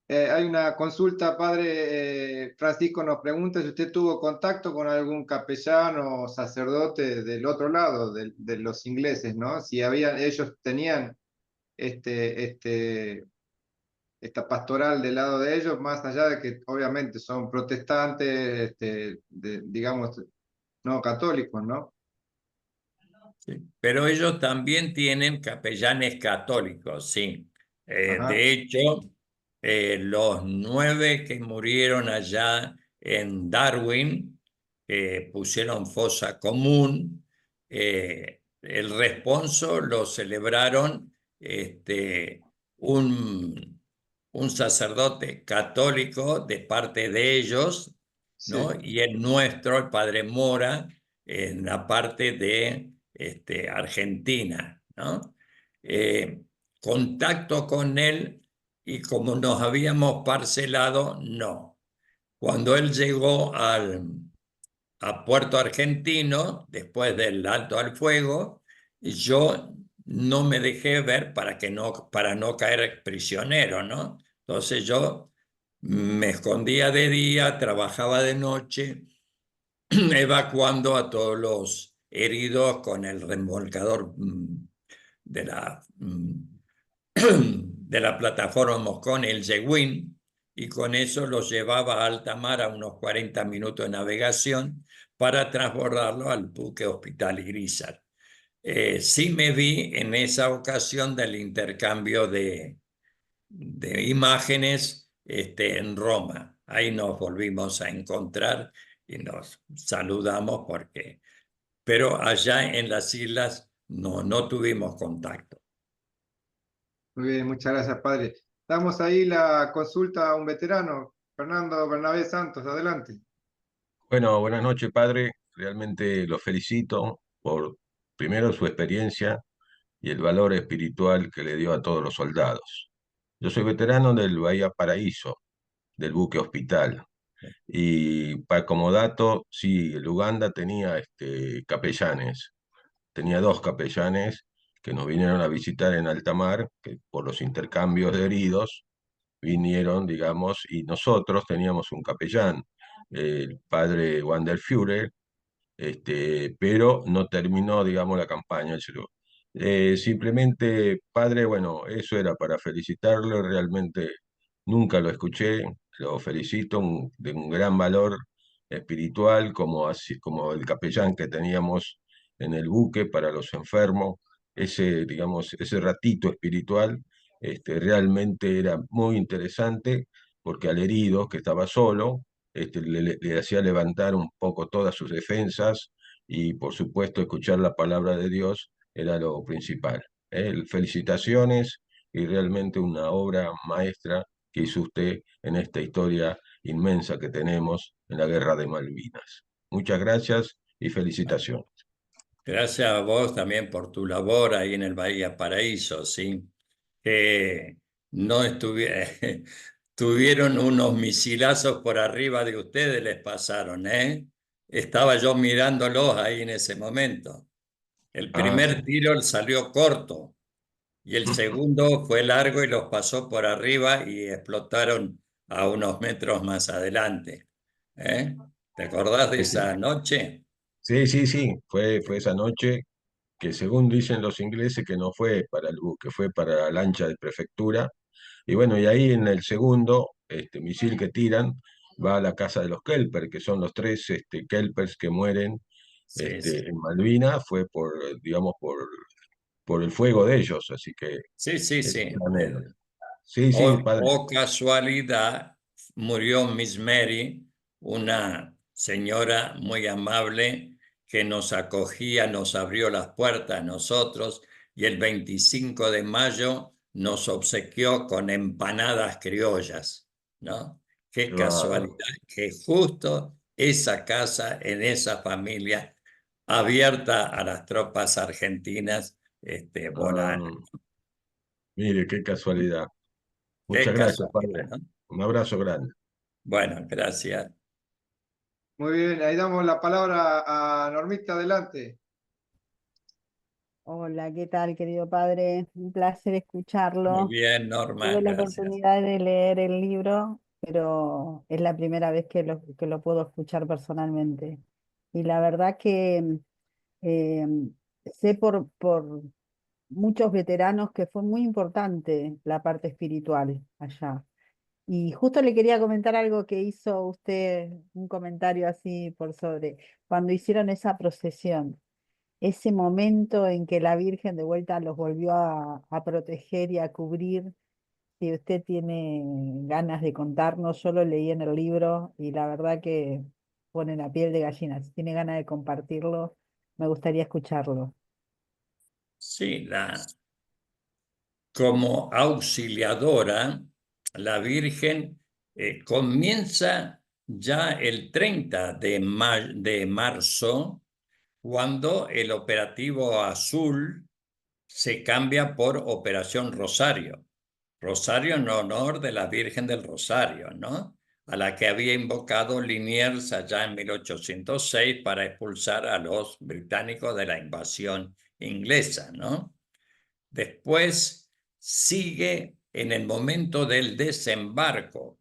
Hay una consulta, padre Francisco nos pregunta si usted tuvo contacto con algún capellano o sacerdote del otro lado, de los ingleses, ¿no? Si ellos tenían esta pastoral del lado de ellos, más allá de que obviamente son protestantes, digamos, no católicos, ¿no? Sí. Pero ellos también tienen capellanes católicos, sí. Ajá. De hecho, los 9 que murieron allá en Darwin, pusieron fosa común, el responso lo celebraron un, un sacerdote católico de parte de ellos, ¿no? Sí. Y el nuestro, el padre Mora, en la parte de Argentina, ¿no? Contacto con él, y como nos habíamos parcelado, no. Cuando él llegó a Puerto Argentino, después del alto al fuego, y yo no me dejé ver para no caer prisionero, ¿no? Entonces yo me escondía de día, trabajaba de noche, evacuando a todos los heridos con el remolcador de la, de la plataforma Moscón, el Yewin, y con eso los llevaba a alta mar a unos 40 minutos de navegación para transbordarlo al buque Hospital Irizar. Sí me vi en esa ocasión del intercambio de imágenes en Roma. Ahí nos volvimos a encontrar y nos saludamos pero allá en las islas no tuvimos contacto. Muy bien, muchas gracias, padre. Damos ahí la consulta a un veterano, Fernando Bernabé Santos, adelante. Bueno, buenas noches, padre. Realmente lo felicito por, primero, su experiencia y el valor espiritual que le dio a todos los soldados. Yo soy veterano del Bahía Paraíso, del buque Hospital. Y como dato, sí, el Uganda tenía capellanes. Tenía dos capellanes que nos vinieron a visitar en alta mar, que por los intercambios de heridos vinieron, digamos, y nosotros teníamos un capellán, el padre Wanderführer, pero no terminó, digamos, la campaña. Simplemente, padre, bueno, eso era para felicitarlo, realmente nunca lo escuché, lo felicito, de un gran valor espiritual, como, así, como el capellán que teníamos en el buque para los enfermos, ese, digamos, ese ratito espiritual, realmente era muy interesante, porque al herido, que estaba solo, le hacía levantar un poco todas sus defensas y por supuesto escuchar la palabra de Dios era lo principal. Felicitaciones y realmente una obra maestra que hizo usted en esta historia inmensa que tenemos en la Guerra de Malvinas. Muchas gracias y felicitaciones. Gracias a vos también por tu labor ahí en el Bahía Paraíso, ¿sí? Que no tuvieron unos misilazos por arriba de ustedes, les pasaron, ¿eh? Estaba yo mirándolos ahí en ese momento. El Ah, sí. primer tiro salió corto y el segundo fue largo y los pasó por arriba y explotaron a unos metros más adelante. ¿Eh? ¿Te acordás de esa noche? Sí, sí, sí, fue esa noche que según dicen los ingleses que no fue para el buque, fue para la lancha de prefectura. Y bueno, y ahí en el segundo misil que tiran va a la casa de los Kelper, que son los tres Kelpers que mueren Sí, sí. en Malvinas, fue por, digamos, por el fuego de ellos, así que Sí, sí, es sí. una anécdota. Sí, sí, padre. Casualidad, murió Miss Mary, una señora muy amable que nos acogía, nos abrió las puertas a nosotros y el 25 de mayo nos obsequió con empanadas criollas, ¿no? Qué Qué casualidad bárbaro. que justo esa casa, en esa familia, abierta a las tropas argentinas, volaran. Ah, mire, qué casualidad. Qué Muchas gracias, casualidad, padre. ¿no? Un abrazo grande. Bueno, gracias. Muy bien, ahí damos la palabra a Normita, adelante. Hola, ¿qué tal, querido padre? Un placer Muy escucharlo. bien, Norma, Tuve la gracias. oportunidad de leer el libro, pero es la primera vez que lo puedo escuchar personalmente. Y la verdad que eh, sé por muchos veteranos que fue muy importante la parte espiritual allá. Y justo le quería comentar algo que hizo usted, un comentario así por sobre, cuando hicieron esa procesión, ese momento en que la Virgen de vuelta los volvió a proteger y a cubrir. Si usted tiene ganas de contarnos, yo lo leí en el libro y la verdad que pone la piel de gallina. Si tiene ganas de compartirlo, me gustaría escucharlo. Sí, como auxiliadora, la Virgen comienza ya el 30 de marzo, cuando el operativo azul se cambia por Operación Rosario. Rosario en honor de la Virgen del Rosario, ¿no? A la que había invocado Liniers allá en 1806 para expulsar a los británicos de la invasión inglesa, ¿no? Después sigue en el momento del desembarco,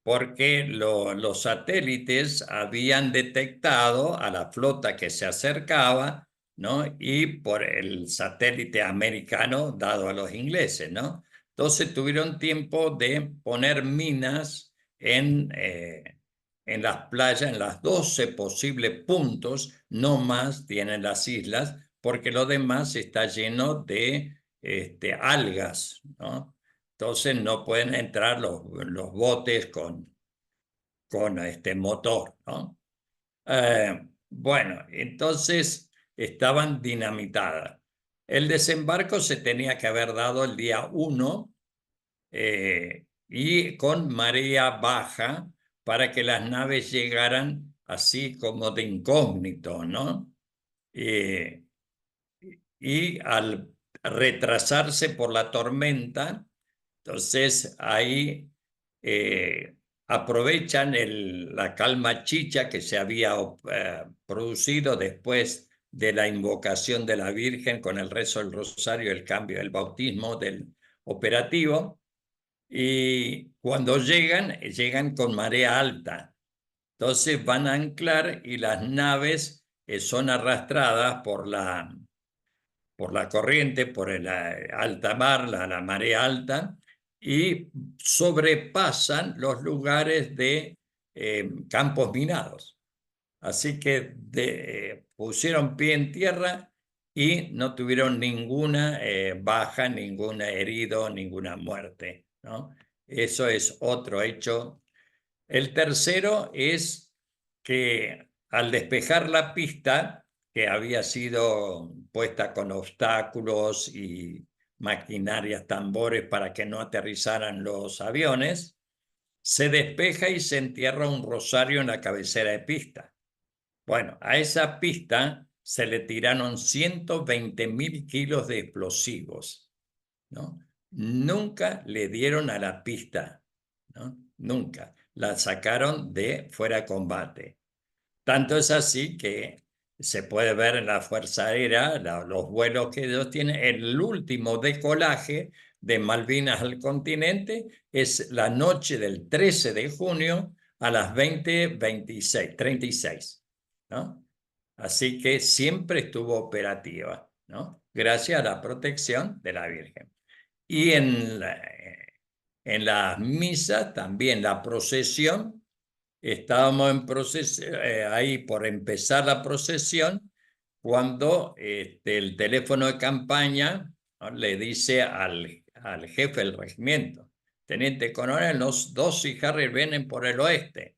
porque los satélites habían detectado a la flota que se acercaba, ¿no? Y por el satélite americano dado a los ingleses, ¿no? Entonces tuvieron tiempo de poner minas en las playas, en las 12 posibles puntos, no más tienen las islas, porque lo demás está lleno de algas, ¿no? Entonces no pueden entrar los botes con motor, ¿no? Bueno, entonces estaban dinamitadas. El desembarco se tenía que haber dado el día 1 y con marea baja para que las naves llegaran así como de incógnito, ¿no? Y al retrasarse por la tormenta, entonces ahí aprovechan la calma chicha que se había producido después de la invocación de la Virgen con el rezo del rosario, el cambio, el bautismo del operativo, y cuando llegan con marea alta. Entonces van a anclar y las naves son arrastradas por la corriente, por el alta mar, la marea alta, y sobrepasan los lugares de campos minados. Así que pusieron pie en tierra y no tuvieron ninguna baja, ningún herido, ninguna muerte, ¿no? Eso es otro hecho. El tercero es que al despejar la pista, que había sido puesta con obstáculos y maquinarias, tambores para que no aterrizaran los aviones, se despeja y se entierra un rosario en la cabecera de pista. Bueno, a esa pista se le tiraron 120.000 kilos de explosivos, ¿no? Nunca le dieron a la pista, ¿no? Nunca. La sacaron de fuera de combate. Tanto es así que se puede ver en la Fuerza Aérea los vuelos que ellos tienen. El último decolaje de Malvinas al continente es la noche del 13 de junio a las 20:36, ¿no? Así que siempre estuvo operativa, ¿no? Gracias a la protección de la Virgen. Y en la misa también, la procesión, estábamos ahí por empezar la procesión, cuando el teléfono de campaña, ¿no?, le dice al jefe del regimiento: teniente coronel, los 2 Harrier vienen por el oeste.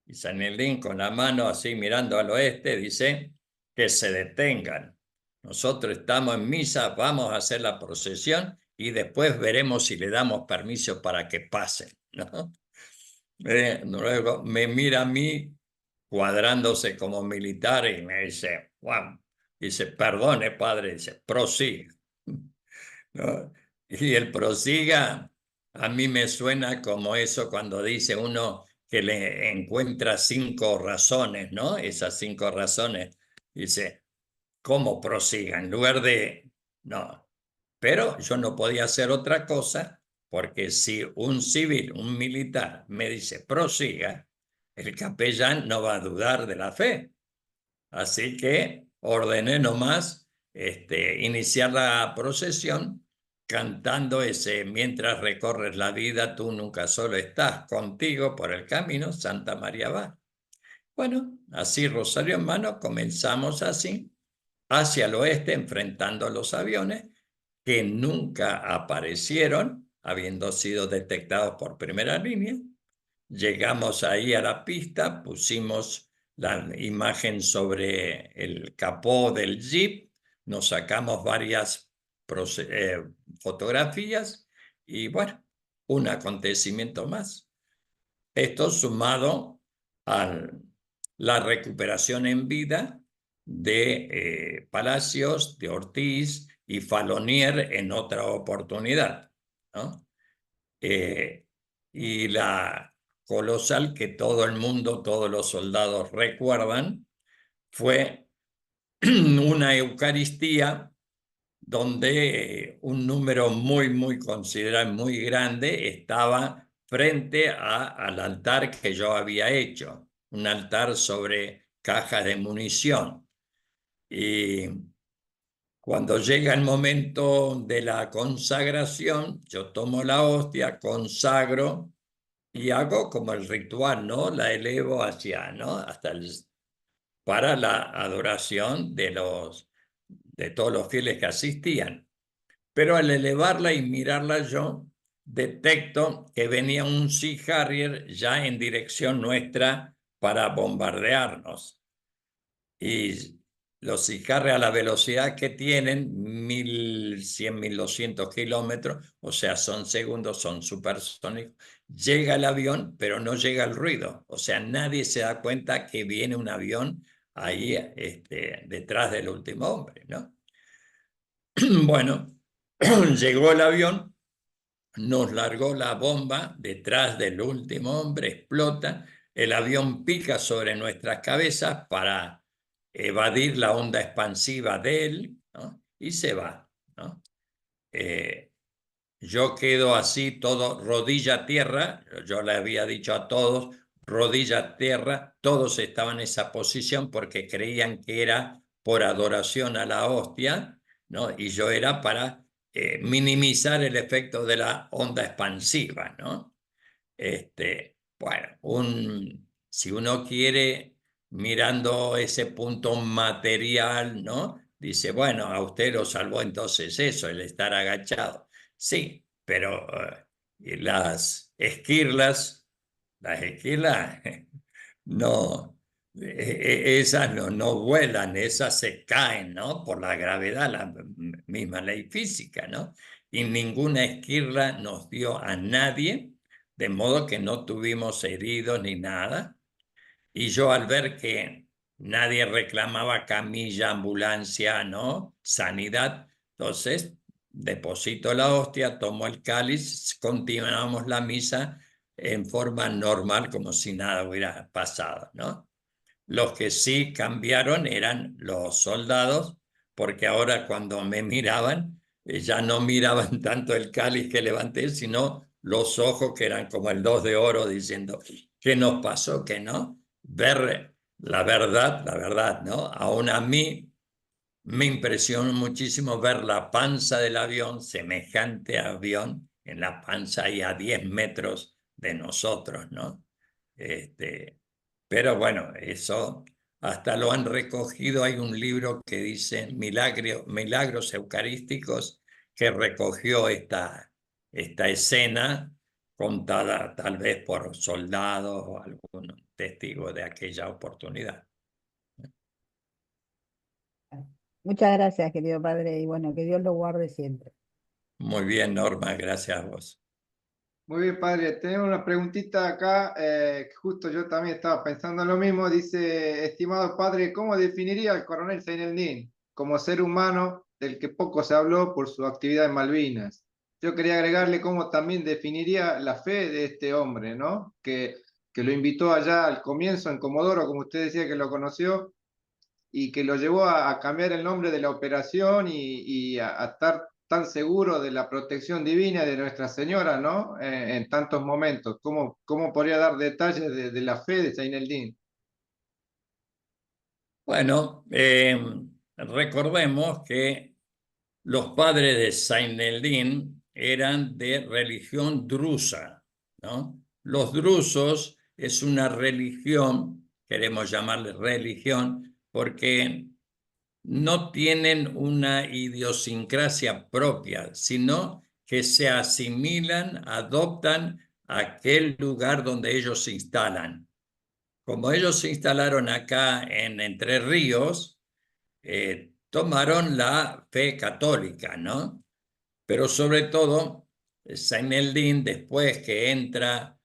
Y San Eldín, con la mano así mirando al oeste, dice que se detengan. Nosotros estamos en misa, vamos a hacer la procesión y después veremos si le damos permiso para que pasen, ¿no? Luego me mira a mí cuadrándose como militar y me dice: Juan, dice, perdone padre, dice, prosiga, ¿no? Y el prosiga a mí me suena como eso cuando dice uno que le encuentra 5 razones, ¿no? Esas 5 razones, dice, ¿cómo prosiga? En lugar de, no. Pero yo no podía hacer otra cosa, porque si un civil, un militar, me dice prosiga, el capellán no va a dudar de la fe. Así que ordené nomás iniciar la procesión cantando ese: mientras recorres la vida, tú nunca solo estás, contigo por el camino Santa María va. Bueno, así rosario en mano, comenzamos así, hacia el oeste, enfrentando a los aviones que nunca aparecieron, habiendo sido detectados por primera línea. Llegamos ahí a la pista, pusimos la imagen sobre el capó del jeep, nos sacamos varias fotografías y bueno, un acontecimiento más. Esto sumado a la recuperación en vida de Palacios, de Ortiz y Falonier en otra oportunidad, ¿no? Y la colosal que todo el mundo, todos los soldados recuerdan, fue una Eucaristía donde un número muy considerable, muy grande, estaba frente al altar que yo había hecho, un altar sobre cajas de munición. Y cuando llega el momento de la consagración, yo tomo la hostia, consagro y hago como el ritual, ¿no? La elevo hacia, ¿no? Para la adoración de todos los fieles que asistían. Pero al elevarla y mirarla yo, detecto que venía un Sea Harrier ya en dirección nuestra para bombardearnos. Y los Sea Harrier a la velocidad que tienen, 1100, 1200 kilómetros, o sea, son segundos, son supersónicos, llega el avión, pero no llega el ruido. O sea, nadie se da cuenta que viene un avión ahí detrás del último hombre, ¿no? Bueno, llegó el avión, nos largó la bomba detrás del último hombre, explota, el avión pica sobre nuestras cabezas para evadir la onda expansiva de él, ¿no? Y se va, ¿no? Yo quedo así, todo rodilla a tierra, yo le había dicho a todos, rodilla a tierra, todos estaban en esa posición porque creían que era por adoración a la hostia, ¿no? Y yo era para minimizar el efecto de la onda expansiva, ¿no? Bueno, si uno quiere, mirando ese punto material, ¿no? Dice, bueno, a usted lo salvó entonces eso, el estar agachado. Sí, pero las esquirlas no, esas no vuelan, esas se caen, ¿no? Por la gravedad, la misma ley física, ¿no? Y ninguna esquirla nos dio a nadie, de modo que no tuvimos heridos ni nada. Y yo al ver que nadie reclamaba camilla, ambulancia, ¿no? Sanidad, entonces deposito la hostia, tomo el cáliz, continuamos la misa en forma normal, como si nada hubiera pasado, ¿no? Los que sí cambiaron eran los soldados, porque ahora cuando me miraban, ya no miraban tanto el cáliz que levanté, sino los ojos que eran como el 2 de oro diciendo, ¿qué nos pasó? ¿Qué no? Ver la verdad, ¿no? Aún a mí me impresionó muchísimo ver la panza del avión, semejante avión, en la panza y a 10 metros de nosotros, ¿no? Pero bueno, eso hasta lo han recogido. Hay un libro que dice Milagros Eucarísticos que recogió esta escena contada tal vez por soldados o algún testigo de aquella oportunidad. Muchas gracias, querido padre, y bueno, que Dios lo guarde siempre. Muy bien, Norma, gracias a vos. Muy bien, padre. Tenemos una preguntita acá, que justo yo también estaba pensando lo mismo. Dice, estimado padre, ¿cómo definiría al coronel Zaineldin como ser humano del que poco se habló por su actividad en Malvinas? Yo quería agregarle cómo también definiría la fe de este hombre, ¿no? Que lo invitó allá al comienzo en Comodoro, como usted decía que lo conoció, y que lo llevó a cambiar el nombre de la operación y a estar tan seguro de la protección divina de Nuestra Señora, ¿no? En tantos momentos. ¿Cómo podría dar detalles de la fe de Zaineldin? Bueno, recordemos que los padres de Zaineldin eran de religión drusa, ¿no? Los drusos es una religión, queremos llamarle religión, porque no tienen una idiosincrasia propia, sino que se asimilan, adoptan aquel lugar donde ellos se instalan. Como ellos se instalaron acá en Entre Ríos, tomaron la fe católica, ¿no? Pero sobre todo, Zaineldin, después que entra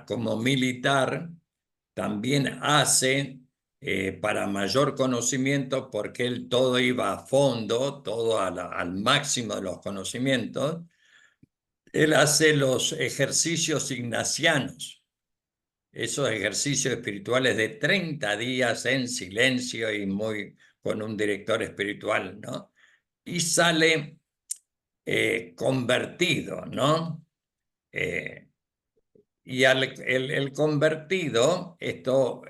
como militar, también hace, para mayor conocimiento, porque él todo iba a fondo, todo al máximo de los conocimientos, él hace los ejercicios ignacianos, esos ejercicios espirituales de 30 días en silencio y con un director espiritual, ¿no? y sale convertido, ¿no? Y el convertido, esto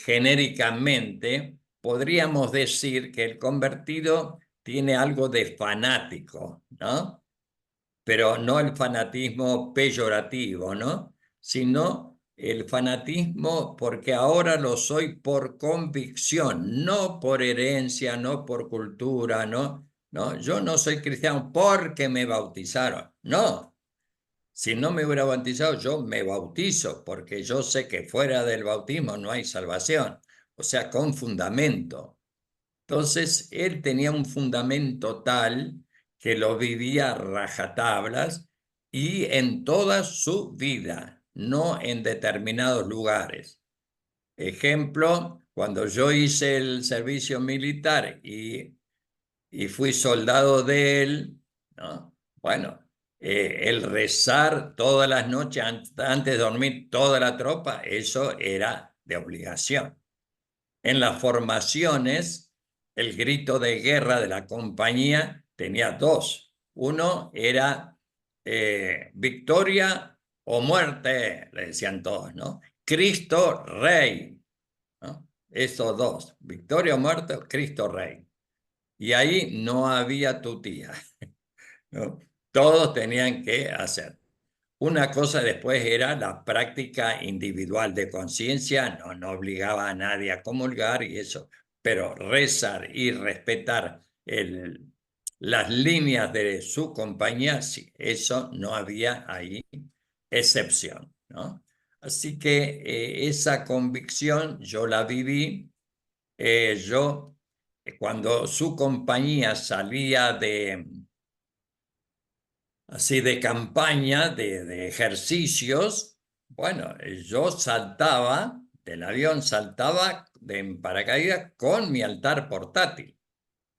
genéricamente, podríamos decir que el convertido tiene algo de fanático, ¿no? Pero no el fanatismo peyorativo, ¿no? Sino el fanatismo porque ahora lo soy por convicción, no por herencia, no por cultura, ¿no? ¿No? Yo no soy cristiano porque me bautizaron, no. Si no me hubiera bautizado, yo me bautizo porque yo sé que fuera del bautismo no hay salvación, o sea, con fundamento. Entonces, él tenía un fundamento tal que lo vivía a rajatablas y en toda su vida, no en determinados lugares. Ejemplo, cuando yo hice el servicio militar y fui soldado de él, ¿no? Bueno, el rezar todas las noches antes de dormir toda la tropa, eso era de obligación. En las formaciones, el grito de guerra de la compañía tenía dos. Uno era victoria o muerte, le decían todos, ¿no? Cristo Rey, ¿no? Esos dos, victoria o muerte, Cristo Rey. Y ahí no había tutía, ¿no? Todos tenían que hacer. Una cosa después era la práctica individual de conciencia, no obligaba a nadie a comulgar y eso, pero rezar y respetar las líneas de su compañía, sí, eso no había ahí excepción, ¿no? Así que esa convicción yo la viví. Cuando su compañía salía así de campaña, de ejercicios, bueno, yo saltaba del avión, saltaba en paracaídas con mi altar portátil,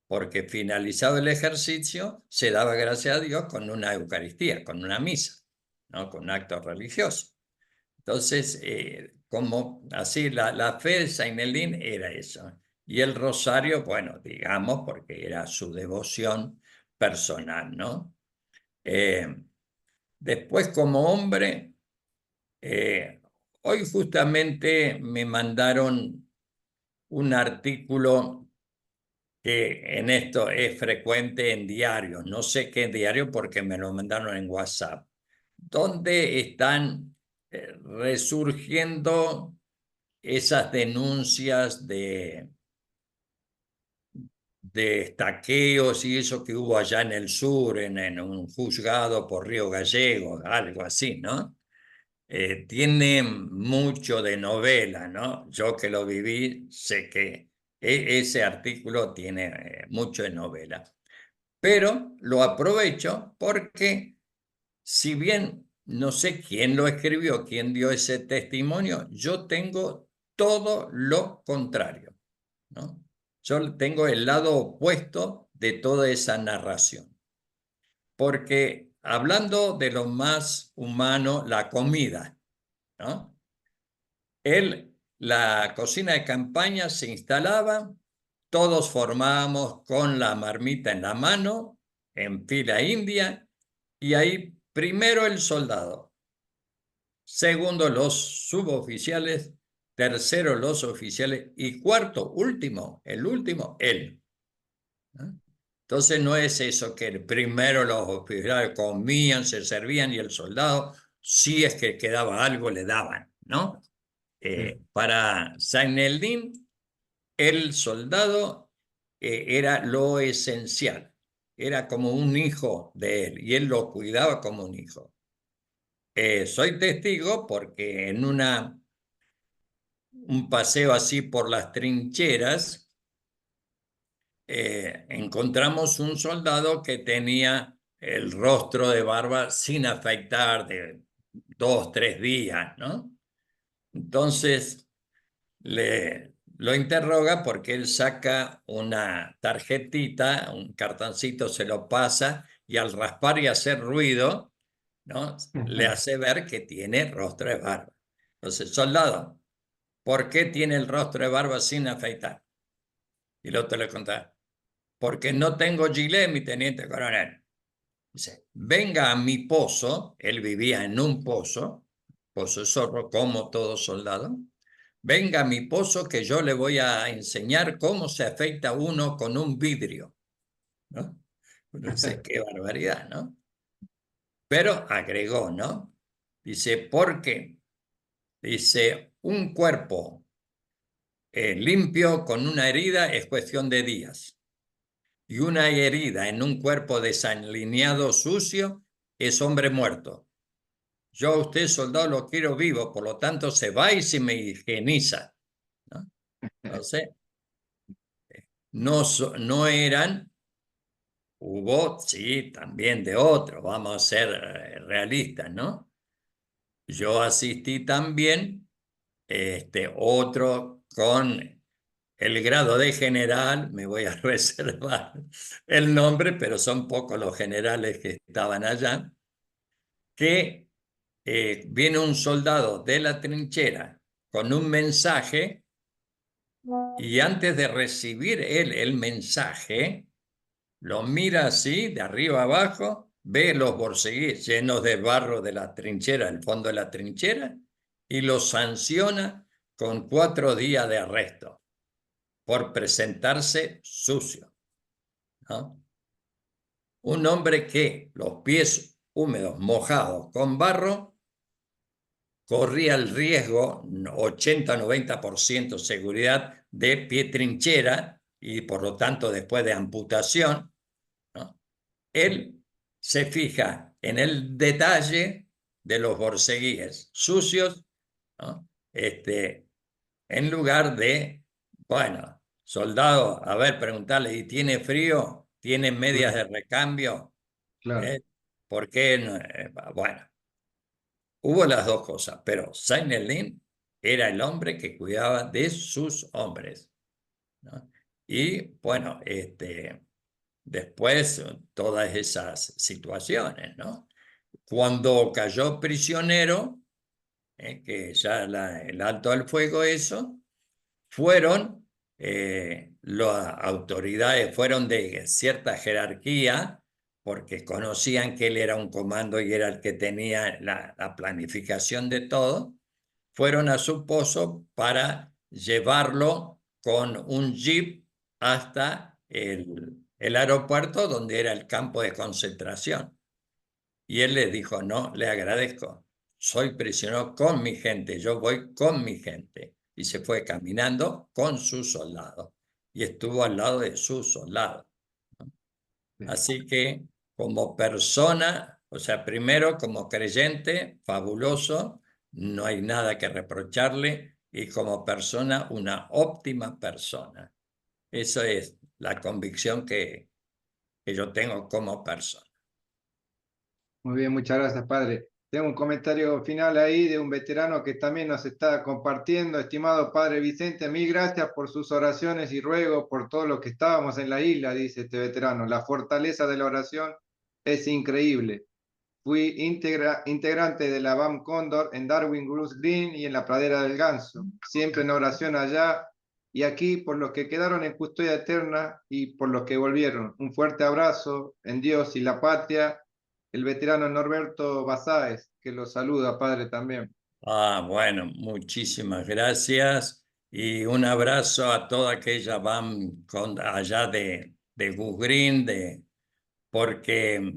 porque finalizado el ejercicio se daba gracias a Dios con una Eucaristía, con una misa, ¿no? Con un acto religioso. Entonces, como así, la fe de Saint Eldin era eso. Y el rosario, bueno, digamos, porque era su devoción personal, ¿no? Después, como hombre, hoy justamente me mandaron un artículo que en esto es frecuente en diarios, no sé qué diario porque me lo mandaron en WhatsApp, donde están resurgiendo esas denuncias de estaqueos y eso que hubo allá en el sur, en un juzgado por Río Gallegos, algo así, ¿no? Tiene mucho de novela, ¿no? Yo que lo viví, sé que ese artículo tiene mucho de novela. Pero lo aprovecho porque si bien no sé quién lo escribió, quién dio ese testimonio, yo tengo todo lo contrario, ¿no? Yo tengo el lado opuesto de toda esa narración. Porque hablando de lo más humano, la comida, ¿no? La cocina de campaña se instalaba, todos formábamos con la marmita en la mano, en fila india, y ahí primero el soldado, segundo los suboficiales, tercero los oficiales y cuarto, último, el último, él. Entonces no es eso que primero los oficiales comían, se servían y el soldado, si es que quedaba algo, le daban, ¿no? Para Saint Eldin, el soldado era lo esencial, era como un hijo de él y él lo cuidaba como un hijo. Soy testigo porque en un paseo así por las trincheras, encontramos un soldado que tenía el rostro de barba sin afeitar de 2, 3 días, ¿no? Entonces lo interroga porque él saca una tarjetita, un cartoncito, se lo pasa y al raspar y hacer ruido, ¿no? Le hace ver que tiene rostro de barba. Entonces, soldado, ¿por qué tiene el rostro de barba sin afeitar? Y el otro le contaba, porque no tengo gilet, mi teniente coronel. Dice, venga a mi pozo, él vivía en un pozo de Zorro, como todo soldado, venga a mi pozo que yo le voy a enseñar cómo se afeita uno con un vidrio, ¿no? Uno dice, qué barbaridad, ¿no? Pero agregó, ¿no? Dice, ¿por qué? Dice, un cuerpo limpio con una herida es cuestión de días. Y una herida en un cuerpo desalineado, sucio, es hombre muerto. Yo a usted, soldado, lo quiero vivo, por lo tanto se va y se me higieniza, ¿no? Entonces, no eran, hubo, sí, también de otros, vamos a ser realistas, ¿no? Yo asistí también, otro con el grado de general, me voy a reservar el nombre, pero son pocos los generales que estaban allá, que viene un soldado de la trinchera con un mensaje y antes de recibir él el mensaje, lo mira así, de arriba abajo, ve los borceguíes llenos de barro de la trinchera, el fondo de la trinchera, y los sanciona con 4 días de arresto por presentarse sucio, ¿no? Un hombre que los pies húmedos, mojados con barro, corría el riesgo, 80-90% seguridad, de pie trinchera y por lo tanto después de amputación, ¿no? Él se fija en el detalle de los borceguíes sucios, ¿no? En lugar de, bueno, soldado, a ver, preguntarle, ¿y tiene frío? ¿Tiene medias de recambio? Claro. ¿Por qué no? Bueno, hubo las dos cosas, pero Saint-Helene era el hombre que cuidaba de sus hombres, ¿no? Y bueno, después todas esas situaciones, ¿no? Cuando cayó prisionero, que ya el alto al fuego, eso, fueron, las autoridades fueron de cierta jerarquía, porque conocían que él era un comando y era el que tenía la planificación de todo, fueron a su pozo para llevarlo con un jeep hasta el aeropuerto donde era el campo de concentración. Y él les dijo, no, le agradezco, soy prisionero con mi gente, yo voy con mi gente. Y se fue caminando con sus soldados y estuvo al lado de sus soldados. Así que como persona, o sea, primero como creyente, fabuloso, no hay nada que reprocharle, y como persona, una óptima persona. Esa es la convicción que yo tengo como persona. Muy bien, muchas gracias, padre. Tengo un comentario final ahí de un veterano que también nos está compartiendo. Estimado padre Vicente, mil gracias por sus oraciones y ruegos por todo lo que estábamos en la isla, dice este veterano. La fortaleza de la oración es increíble. Fui integrante de la BAM Cóndor en Darwin Goose Green y en la Pradera del Ganso. Siempre en oración allá y aquí por los que quedaron en custodia eterna y por los que volvieron. Un fuerte abrazo en Dios y la patria. El veterano Norberto Basáez, que lo saluda, padre, también. Bueno, muchísimas gracias y un abrazo a toda aquella BAM allá de Goose Green, porque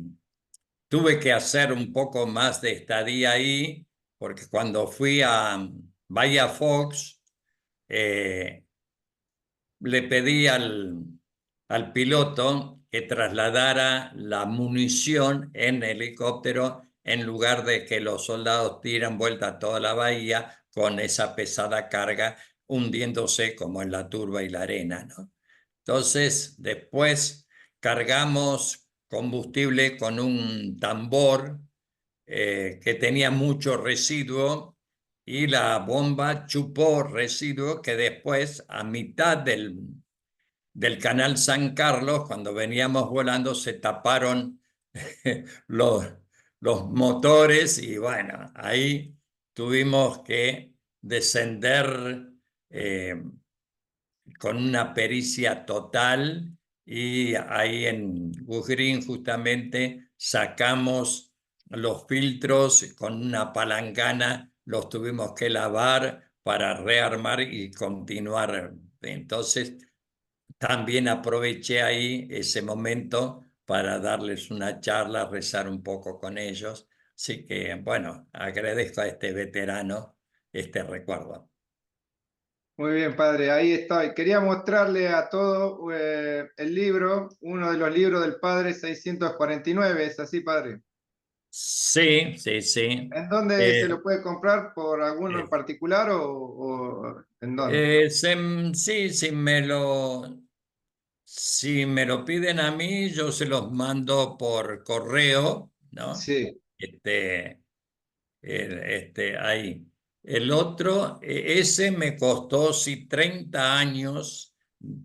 tuve que hacer un poco más de estadía ahí, porque cuando fui a Bahía Fox, eh, le pedí al piloto que trasladara la munición en helicóptero en lugar de que los soldados tiran vuelta a toda la bahía con esa pesada carga hundiéndose como en la turba y la arena, ¿no? Entonces, después cargamos combustible con un tambor que tenía mucho residuo y la bomba chupó residuo que después, a mitad del canal San Carlos, cuando veníamos volando, se taparon los, los motores y bueno, ahí tuvimos que descender con una pericia total y ahí en Gus justamente sacamos los filtros con una palangana, los tuvimos que lavar para rearmar y continuar. Entonces, también aproveché ahí ese momento para darles una charla, rezar un poco con ellos. Así que, bueno, agradezco a este veterano este recuerdo. Muy bien, padre, ahí estoy. Quería mostrarle a todo el libro, uno de los libros del padre 649, ¿es así, padre? Sí, sí, sí. ¿En dónde se Eh, lo puede comprar? ¿Por alguno en eh, particular o en dónde? sí, si me lo piden a mí, yo se los mando por correo, ¿no? Sí, Este, ahí. El otro, ese me costó sí 30 años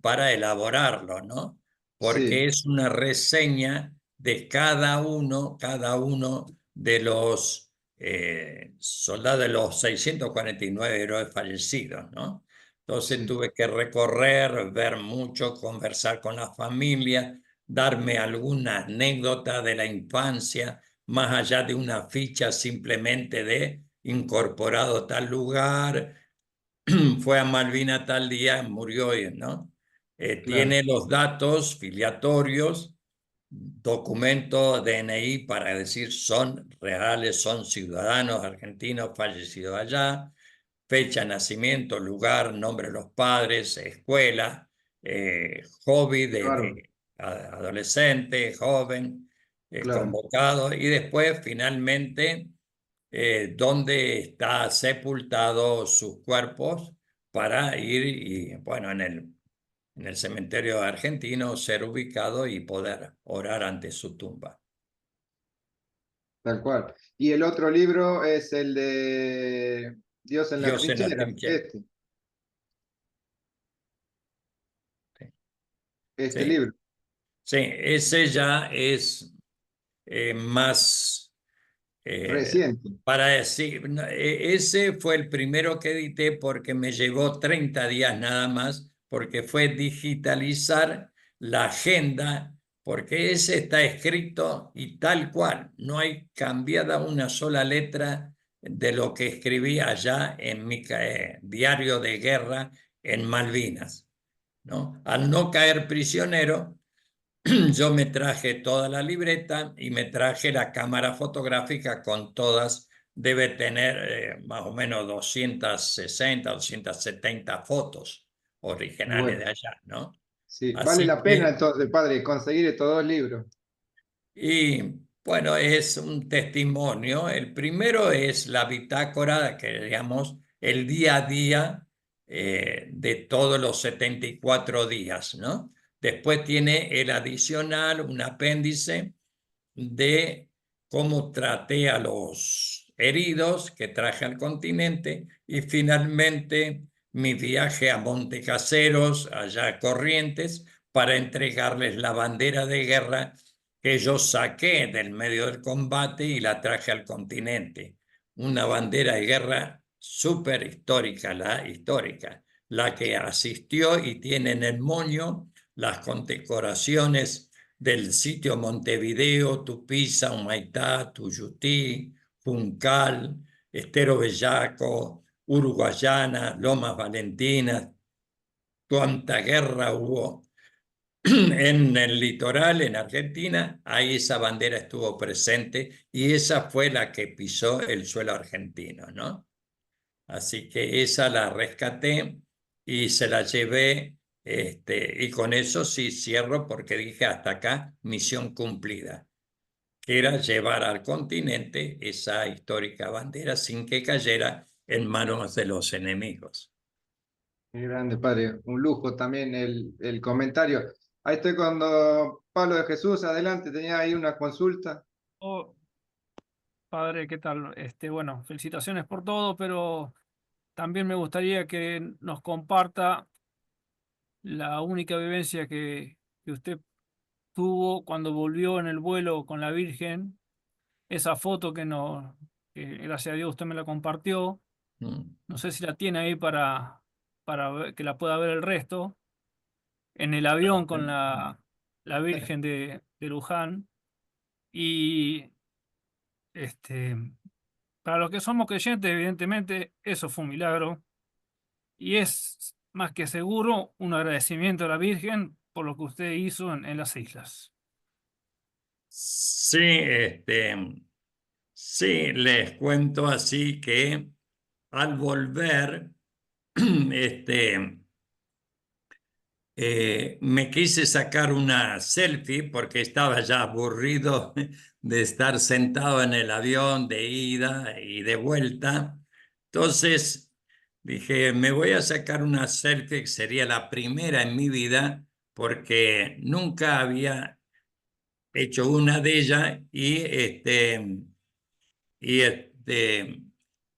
para elaborarlo, ¿no? Porque sí, es una reseña de cada uno de los soldados de los 649 héroes fallecidos, ¿no? Entonces sí, tuve que recorrer, ver mucho, conversar con la familia, darme alguna anécdota de la infancia más allá de una ficha simplemente de incorporado a tal lugar, fue a Malvina tal día, murió, ¿no? claro, Tiene los datos filiatorios, documento DNI para decir son reales, son ciudadanos argentinos fallecidos allá, fecha de nacimiento, lugar, nombre de los padres, escuela, hobby qué bárbaro, de adolescente, joven, claro, convocado, y después finalmente dónde está sepultados sus cuerpos para ir y, bueno, en el cementerio argentino ser ubicado y poder orar ante su tumba. tal cual. Y el otro libro es el de Dios en las Dios en la trincheras, trinchera. Sí, este sí, libro. sí, ese ya es más Reciente, para decir, no, ese fue el primero que edité porque me llevó 30 días nada más, porque fue digitalizar la agenda, porque ese está escrito y tal cual, no hay cambiada una sola letra de lo que escribí allá en mi diario de guerra en Malvinas, ¿no? Al no caer prisionero, yo me traje toda la libreta y me traje la cámara fotográfica con todas, debe tener más o menos 260, 270 fotos originales bueno, de allá, ¿no? sí, vale Así la pena que, entonces, padre, conseguir estos dos libros. y bueno, es un testimonio. El primero es la bitácora, que digamos, el día a día de todos los 74 días, ¿no? Después tiene el adicional, un apéndice de cómo traté a los heridos que traje al continente y finalmente mi viaje a Montecaseros, allá a Corrientes, para entregarles la bandera de guerra que yo saqué del medio del combate y la traje al continente. Una bandera de guerra súper histórica, la que asistió y tiene en el moño las condecoraciones del sitio Montevideo, Tupiza, Humaitá, Tuyutí, Juncal, Estero Bellaco, Uruguayana, Lomas Valentinas, cuánta guerra hubo en el litoral, en Argentina, ahí esa bandera estuvo presente y esa fue la que pisó el suelo argentino, ¿no? Así que esa la rescaté y se la llevé, y con eso sí cierro porque dije hasta acá, misión cumplida, que era llevar al continente esa histórica bandera sin que cayera en manos de los enemigos. Qué grande, padre. Un lujo también el comentario. Ahí estoy con don Pablo de Jesús. Adelante, tenía ahí una consulta. Oh, padre, ¿qué tal? Bueno, felicitaciones por todo, pero también me gustaría que nos comparta la única vivencia que usted tuvo cuando volvió en el vuelo con la Virgen, esa foto que gracias a Dios usted me la compartió. Mm. No sé si la tiene ahí para que la pueda ver el resto. En el avión la Virgen de Luján. Y para los que somos creyentes, evidentemente, eso fue un milagro. Y es más que seguro un agradecimiento a la Virgen por lo que usted hizo en las islas. Sí, sí, les cuento así que al volver, me quise sacar una selfie porque estaba ya aburrido de estar sentado en el avión de ida y de vuelta. Entonces dije, me voy a sacar una selfie que sería la primera en mi vida porque nunca había hecho una de ellas y,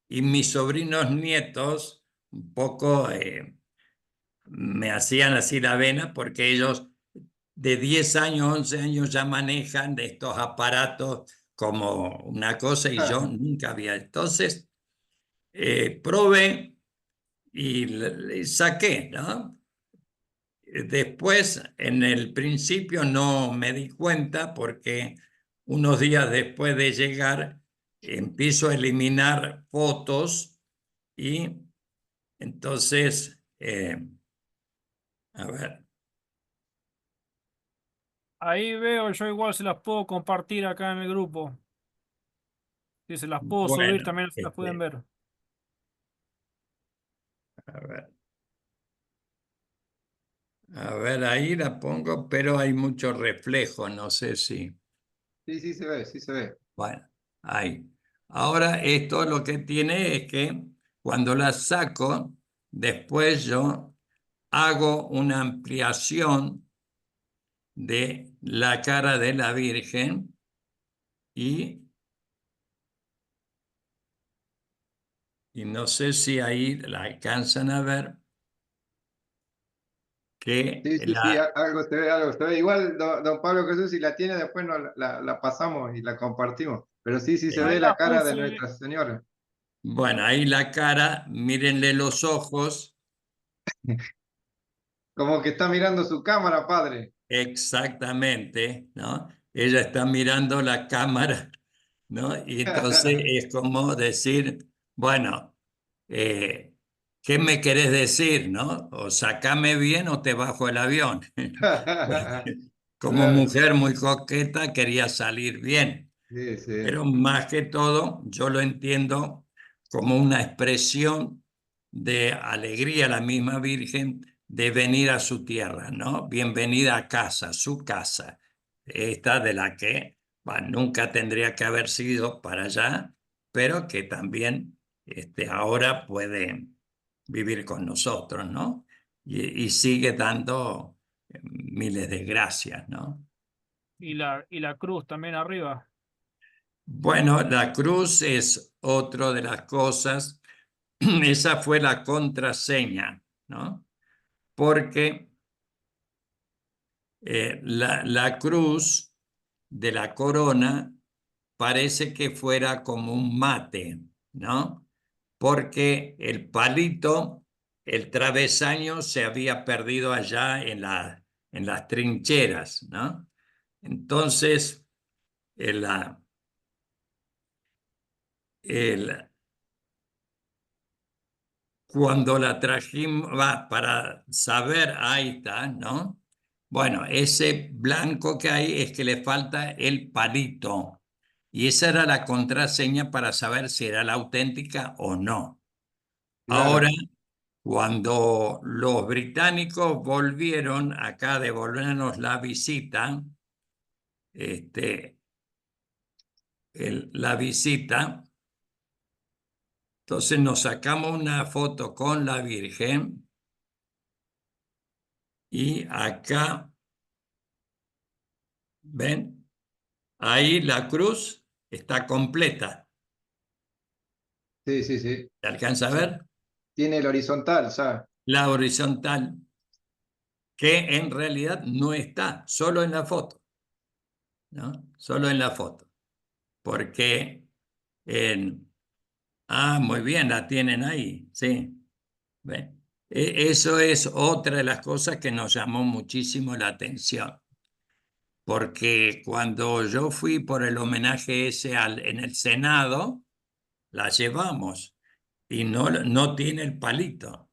y mis sobrinos nietos un poco me hacían así la vena porque ellos de 10 años, 11 años ya manejan de estos aparatos como una cosa y yo nunca había. Entonces, probé y le saqué, ¿no? Después, en el principio no me di cuenta porque unos días después de llegar empiezo a eliminar fotos y entonces, a ver. Ahí veo, yo igual se las puedo compartir acá en el grupo. Si se las puedo subir, Bueno, también se las pueden ver. a ver, ahí la pongo, pero hay mucho reflejo, no sé si. Sí, sí se ve, sí se ve. Bueno, ahí. Ahora esto lo que tiene es que cuando la saco, después yo hago una ampliación de la cara de la Virgen y no sé si ahí la alcanzan a ver que Sí, sí, sí, algo se ve, algo se ve. Igual, don Pablo Jesús, si la tiene, después nos la pasamos y la compartimos. Pero sí, sí se Ahí ve la la cara de puse. Nuestra Señora. bueno, ahí la cara, mírenle los ojos. Como que está mirando su cámara, padre. Exactamente, ¿no? Ella está mirando la cámara, ¿no? Y entonces es como decir, bueno, ¿qué me querés decir, no? O sacame bien o te bajo el avión. Como Claro, mujer muy coqueta quería salir bien, sí, sí, pero más que todo yo lo entiendo como una expresión de alegría a la misma Virgen de venir a su tierra, ¿no? Bienvenida a casa, su casa, esta de la que nunca tendría que haber sido para allá, pero que también ahora puede vivir con nosotros, ¿no? Y sigue dando miles de gracias, ¿no? Y la cruz también arriba. Bueno, la cruz es otra de las cosas. Esa fue la contraseña, ¿no? Porque la cruz de la corona parece que fuera como un mate, ¿no? Porque el palito, el travesaño se había perdido allá en las trincheras, ¿no? Entonces, el, el, cuando la trajimos, para saber, ahí está, ¿no? Bueno, ese blanco que hay es que le falta el palito. Y esa era la contraseña para saber si era la auténtica o no. Ahora, claro. cuando los británicos volvieron acá a devolvernos la visita, la visita, entonces nos sacamos una foto con la Virgen y acá, ¿ven? Ahí la cruz está completa. Sí, sí, sí. ¿Se alcanza a Sí. ver? Tiene el horizontal, ¿sabes? La horizontal, que en realidad no está, solo en la foto, ¿no? Solo en la foto. Porque muy bien, la tienen ahí, sí. ¿Ven? Eso es otra de las cosas que nos llamó muchísimo la atención. porque cuando yo fui por el homenaje ese en el Senado, la llevamos y no tiene el palito.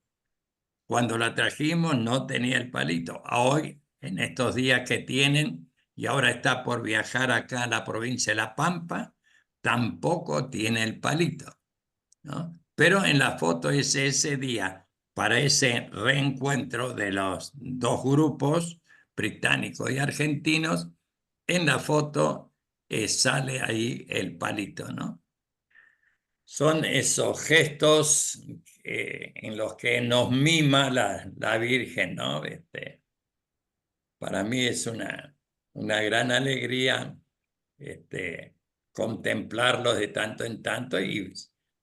Cuando la trajimos no tenía el palito. Hoy, en estos días que tienen, y ahora está por viajar acá a la provincia de La Pampa, tampoco tiene el palito, ¿no? Pero en la foto es ese día, para ese reencuentro de los dos grupos, británicos y argentinos, en la foto sale ahí el palito, ¿no? Son esos gestos en los que nos mima la Virgen, ¿no? Para mí es una gran alegría contemplarlos de tanto en tanto y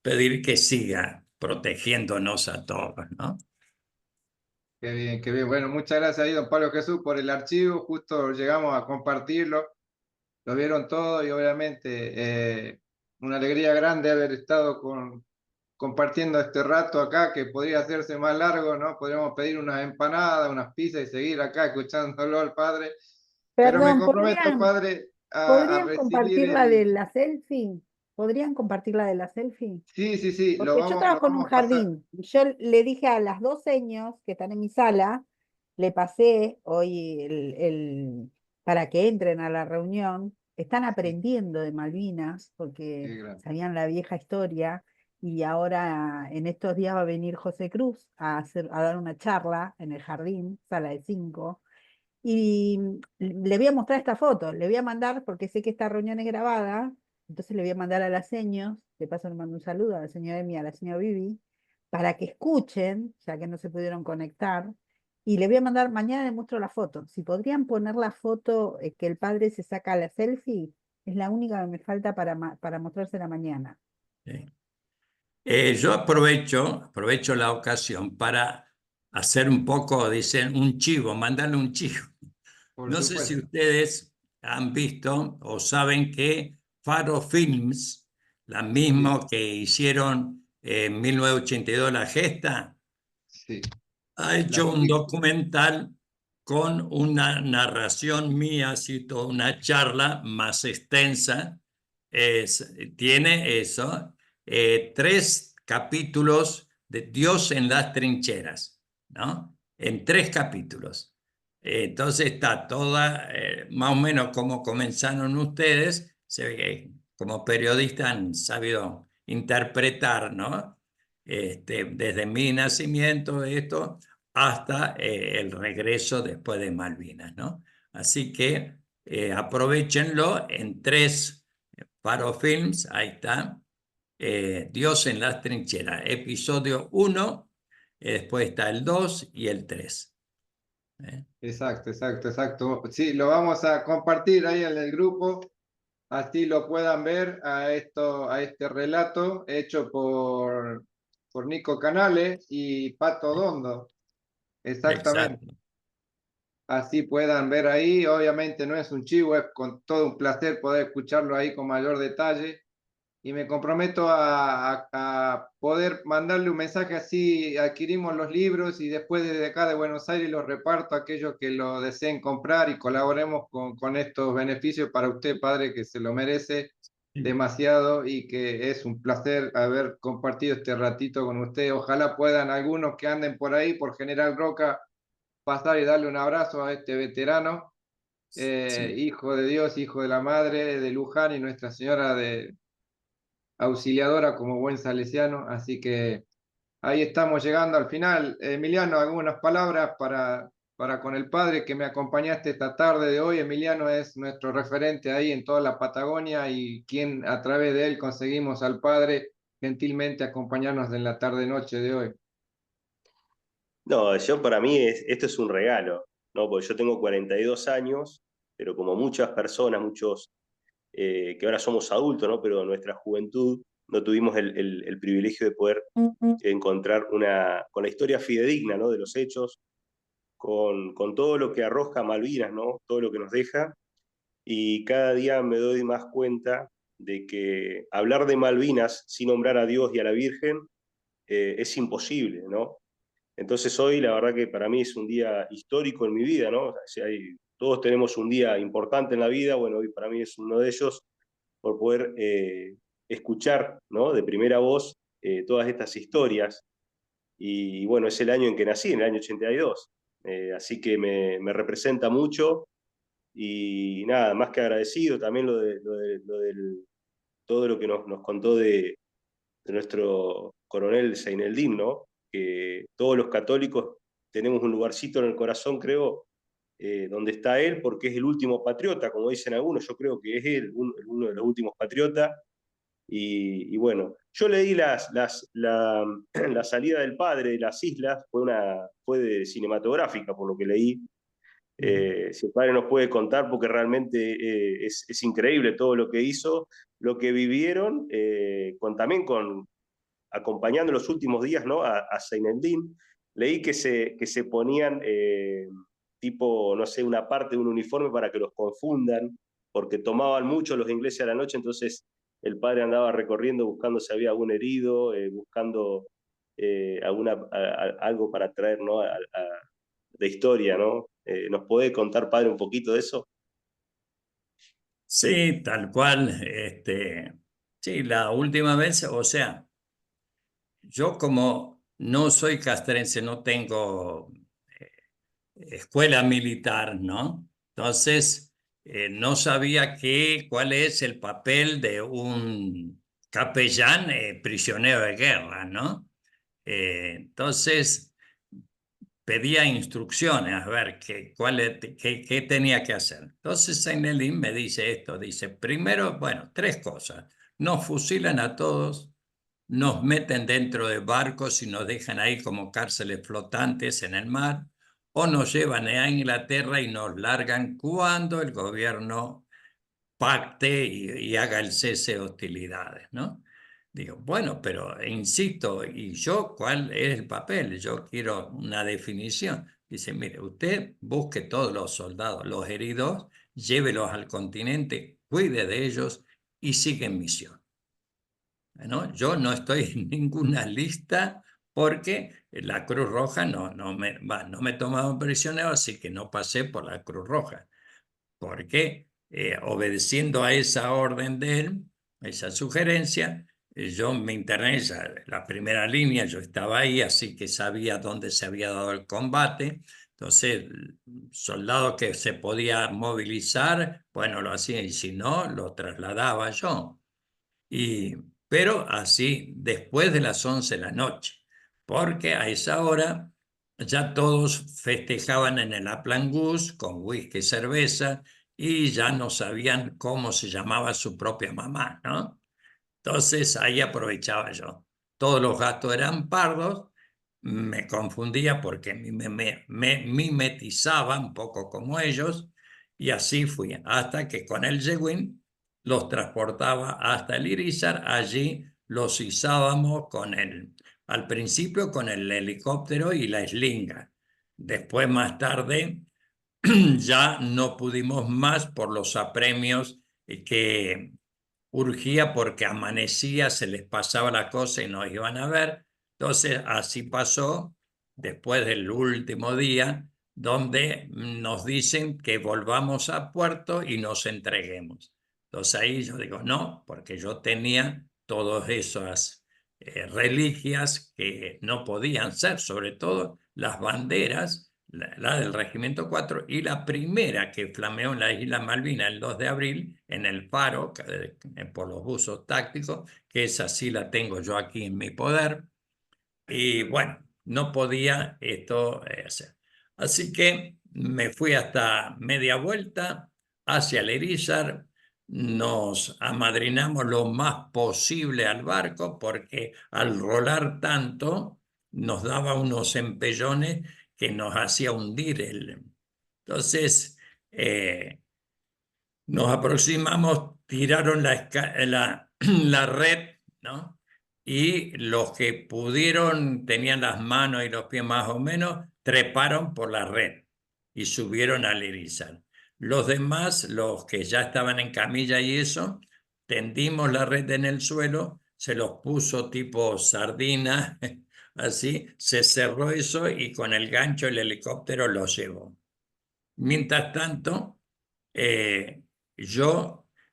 pedir que siga protegiéndonos a todos, ¿no? Qué bien, qué bien. Bueno, muchas gracias ahí, don Pablo Jesús, por el archivo. Justo llegamos a compartirlo. Lo vieron todo y obviamente una alegría grande haber estado compartiendo este rato acá, que podría hacerse más largo, ¿no? Podríamos pedir unas empanadas, unas pizzas y seguir acá escuchándolo al padre. Pero me Perdón, comprometo, padre, a ¿podrían recibir compartir la de el... la selfie? ¿Podrían compartir la de la selfie? Sí, sí, sí, Porque yo lo trabajo en un vamos a pasar. jardín y yo le dije a las dos seños que están en mi sala, le pasé hoy para que entren a la reunión, están Sí, aprendiendo de Malvinas qué porque grande. sabían la vieja historia y ahora en estos días va a venir José Cruz a dar una charla en el jardín, sala de 5. Y le voy a mostrar esta foto, le voy a mandar, porque sé que esta reunión es grabada, entonces le voy a mandar a las seños, de paso le mando un saludo a la señora Emi, a la señora Vivi, para que escuchen, ya que no se pudieron conectar, y le voy a mandar, mañana le muestro la foto. Si podrían poner la foto que el padre se saca la selfie, es la única que me falta para mostrársela mañana. ¿Sí? Yo aprovecho la ocasión para hacer un poco, dicen, un chivo, mandarle un chivo. Por No sé si supuesto. ustedes han visto o saben que Faro Films, la Sí, misma que hicieron en 1982 La Gesta, sí. ha La hecho un película. documental con una narración mía, cito, una charla más extensa. Tiene eso, 3 capítulos de Dios en las trincheras, ¿no? En 3 capítulos. Entonces está toda, más o menos como comenzaron ustedes, se ve que como periodistas han sabido interpretar, ¿no? Desde mi nacimiento, esto, hasta el regreso después de Malvinas, ¿no? Así que aprovechenlo en 3 Faro Films, ahí está, Dios en las trincheras, episodio 1, después está el 2 y el 3. Exacto, exacto, exacto. Sí, lo vamos a compartir ahí en el grupo, así lo puedan ver a este relato hecho por Nico Canales y Pato Dondo. Exactamente. Exacto. Así puedan ver ahí. Obviamente no es un chivo, es con todo un placer poder escucharlo ahí con mayor detalle. Y me comprometo a poder mandarle un mensaje así, adquirimos los libros y después desde acá de Buenos Aires los reparto a aquellos que lo deseen comprar y colaboremos con estos beneficios para usted, padre, que se lo merece demasiado y que es un placer haber compartido este ratito con usted. Ojalá puedan algunos que anden por ahí, por General Roca, pasar y darle un abrazo a este veterano, Sí. hijo de Dios, hijo de la Madre de Luján y Nuestra Señora de Auxiliadora como buen salesiano, así que ahí estamos llegando al final. Emiliano, algunas palabras para con el padre que me acompañaste esta tarde de hoy. Emiliano es nuestro referente ahí en toda la Patagonia y quien a través de él conseguimos al padre gentilmente acompañarnos en la tarde-noche de hoy. No, yo para mí esto es un regalo, ¿no? Porque yo tengo 42 años, pero como muchas personas, muchos que ahora somos adultos, ¿no? Pero en nuestra juventud no tuvimos el privilegio de poder encontrar con la historia fidedigna, ¿no? De los hechos, con todo lo que arroja Malvinas, ¿no? Todo lo que nos deja. Y cada día me doy más cuenta de que hablar de Malvinas sin nombrar a Dios y a la Virgen es imposible, ¿no? Entonces hoy la verdad que para mí es un día histórico en mi vida, ¿no? O sea, todos tenemos un día importante en la vida, bueno, hoy para mí es uno de ellos, por poder escuchar, ¿no?, de primera voz todas estas historias. Y bueno, es el año en que nací, en el año 82. Así que me representa mucho y nada, más que agradecido también todo lo que nos contó de nuestro coronel Zaineldin, ¿no? Que todos los católicos tenemos un lugarcito en el corazón, creo, donde está él, porque es el último patriota, como dicen algunos, yo creo que es él, uno de los últimos patriotas. Y bueno, yo leí la salida del padre de las islas, fue de cinematográfica, por lo que leí. Si el padre nos puede contar, porque realmente es increíble todo lo que hizo, lo que vivieron, también acompañando los últimos días, ¿no?, a Zaineldin. Leí que se ponían tipo, no sé, una parte de un uniforme para que los confundan, porque tomaban mucho los ingleses a la noche, entonces el padre andaba recorriendo buscando si había algún herido, buscando algo para traer, ¿no?, de historia, ¿no? ¿Nos puede contar, padre, un poquito de eso? Sí, tal cual. Sí, la última vez, o sea, yo como no soy castrense, no tengo escuela militar, ¿no? Entonces, no sabía cuál es el papel de un capellán prisionero de guerra, ¿no? Entonces, pedía instrucciones a ver qué tenía que hacer. Entonces, Zaineldin me dice esto, dice, primero, bueno, tres cosas. Nos fusilan a todos, nos meten dentro de barcos y nos dejan ahí como cárceles flotantes en el mar, o nos llevan a Inglaterra y nos largan cuando el gobierno pacte y haga el cese de hostilidades, ¿no? Digo, bueno, pero insisto, ¿y yo cuál es el papel? Yo quiero una definición. Dice, mire, usted busque todos los soldados, los heridos, llévelos al continente, cuide de ellos y sigue en misión. ¿No? Yo no estoy en ninguna lista porque la Cruz Roja no me tomaban prisionero, así que no pasé por la Cruz Roja. Porque obedeciendo a esa orden de él, a esa sugerencia, yo me interné en la primera línea, yo estaba ahí, así que sabía dónde se había dado el combate. Entonces, soldado que se podía movilizar, bueno, lo hacía, y si no, lo trasladaba yo. Pero así después de las 11 de la noche, porque a esa hora ya todos festejaban en el Aplangus con whisky y cerveza y ya no sabían cómo se llamaba su propia mamá, ¿no? Entonces ahí aprovechaba yo. Todos los gatos eran pardos, me confundía porque me mimetizaba un poco como ellos y así fui, hasta que con el Yewin los transportaba hasta el Irizar, allí los izábamos al principio con el helicóptero y la eslinga. Después, más tarde, ya no pudimos más por los apremios que urgía porque amanecía, se les pasaba la cosa y nos iban a ver. Entonces, así pasó después del último día, donde nos dicen que volvamos a puerto y nos entreguemos. Entonces ahí yo digo, no, porque yo tenía todas esas reliquias que no podían ser, sobre todo las banderas, la del Regimiento 4 y la primera que flameó en la isla Malvina el 2 de abril en el Faro por los buzos tácticos, que esa sí la tengo yo aquí en mi poder. Y bueno, no podía esto hacer. Así que me fui hasta media vuelta hacia el Irizar, nos amadrinamos lo más posible al barco porque al rolar tanto nos daba unos empellones que nos hacía hundir Entonces nos aproximamos, tiraron la red, ¿no? Y los que pudieron, tenían las manos y los pies más o menos, treparon por la red y subieron al Irizar. Los demás, los que ya estaban en camilla y eso, tendimos la red en el suelo, se los puso tipo sardina, así, se cerró eso y con el gancho el helicóptero los llevó. Mientras tanto,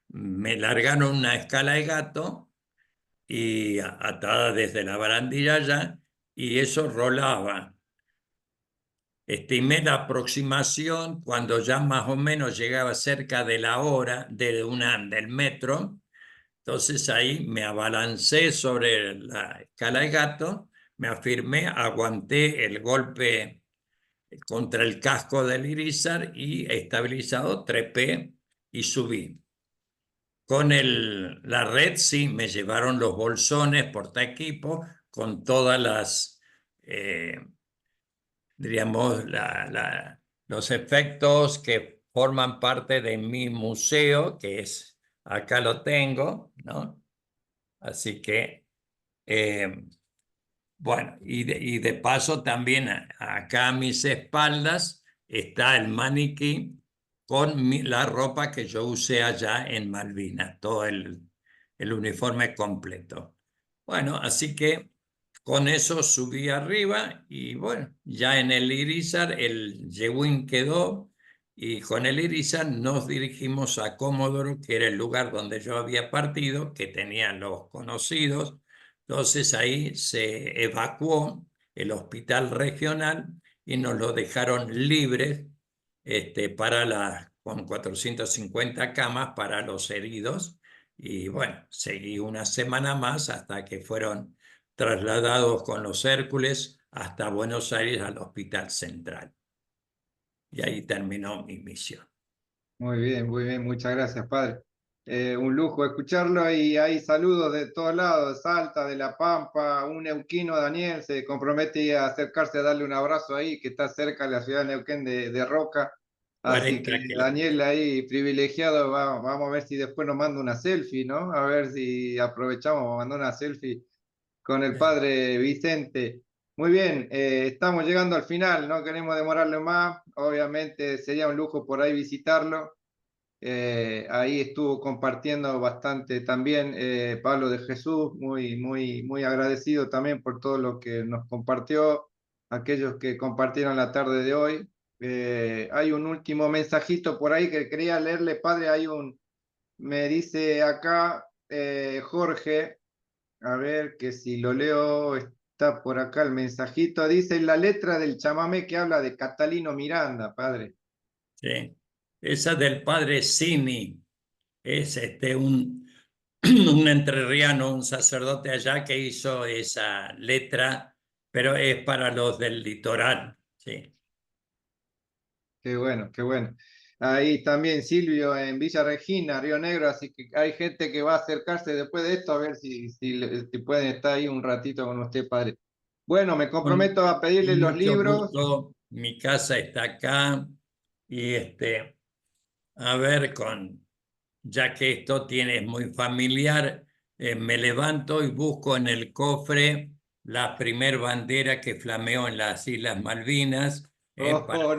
me largaron una escala de gato y atada desde la barandilla ya, y eso rolaba. Estimé la aproximación cuando ya más o menos llegaba cerca de la hora del metro. Entonces ahí me abalancé sobre la escala de gato, me afirmé, aguanté el golpe contra el casco del Irizar y estabilizado trepé y subí. Con la red sí me llevaron los bolsones portaequipo con todas las, diríamos, los efectos que forman parte de mi museo, que es, acá lo tengo, ¿no? Así que, bueno, y de paso también acá a mis espaldas está el maniquí con la ropa que yo usé allá en Malvinas, todo el uniforme completo. Bueno, así que con eso subí arriba y bueno, ya en el Irizar el Yewin quedó y con el Irizar nos dirigimos a Comodoro, que era el lugar donde yo había partido, que tenían los conocidos. Entonces ahí se evacuó el hospital regional y nos lo dejaron libres con 450 camas para los heridos. Y bueno, seguí una semana más hasta que fueron trasladados con los Hércules hasta Buenos Aires al Hospital Central. Y ahí terminó mi misión. muy bien, muchas gracias, padre. Un lujo escucharlo y hay saludos de todos lados, de Salta, de La Pampa, un neuquino, Daniel, se compromete a acercarse a darle un abrazo ahí, que está cerca de la ciudad de Neuquén de Roca. Así 40 que Daniel kilómetros. ahí, privilegiado, vamos a ver si después nos manda una selfie, ¿no? A ver si aprovechamos para mandar una selfie con el padre Vicente. Muy bien, estamos llegando al final, no queremos demorarle más, obviamente sería un lujo por ahí visitarlo. Ahí estuvo compartiendo bastante también Pablo de Jesús, muy agradecido también por todo lo que nos compartió, aquellos que compartieron la tarde de hoy. Hay un último mensajito por ahí que quería leerle, padre, me dice acá Jorge, a ver que si lo leo, está por acá el mensajito, dice la letra del chamamé que habla de Catalino Miranda, padre. Sí. Esa del padre Sini es un entrerriano, un sacerdote allá que hizo esa letra, pero es para los del litoral. Sí. Qué bueno, qué bueno. Ahí también Silvio en Villa Regina, Río Negro, así que hay gente que va a acercarse después de esto a ver si pueden estar ahí un ratito con usted, padre. Bueno, me Con comprometo a pedirle los mucho libros. gusto, mi casa está acá y a ver, ya que esto tiene es muy familiar, me levanto y busco en el cofre la primer bandera que flameó en las Islas Malvinas para Oh,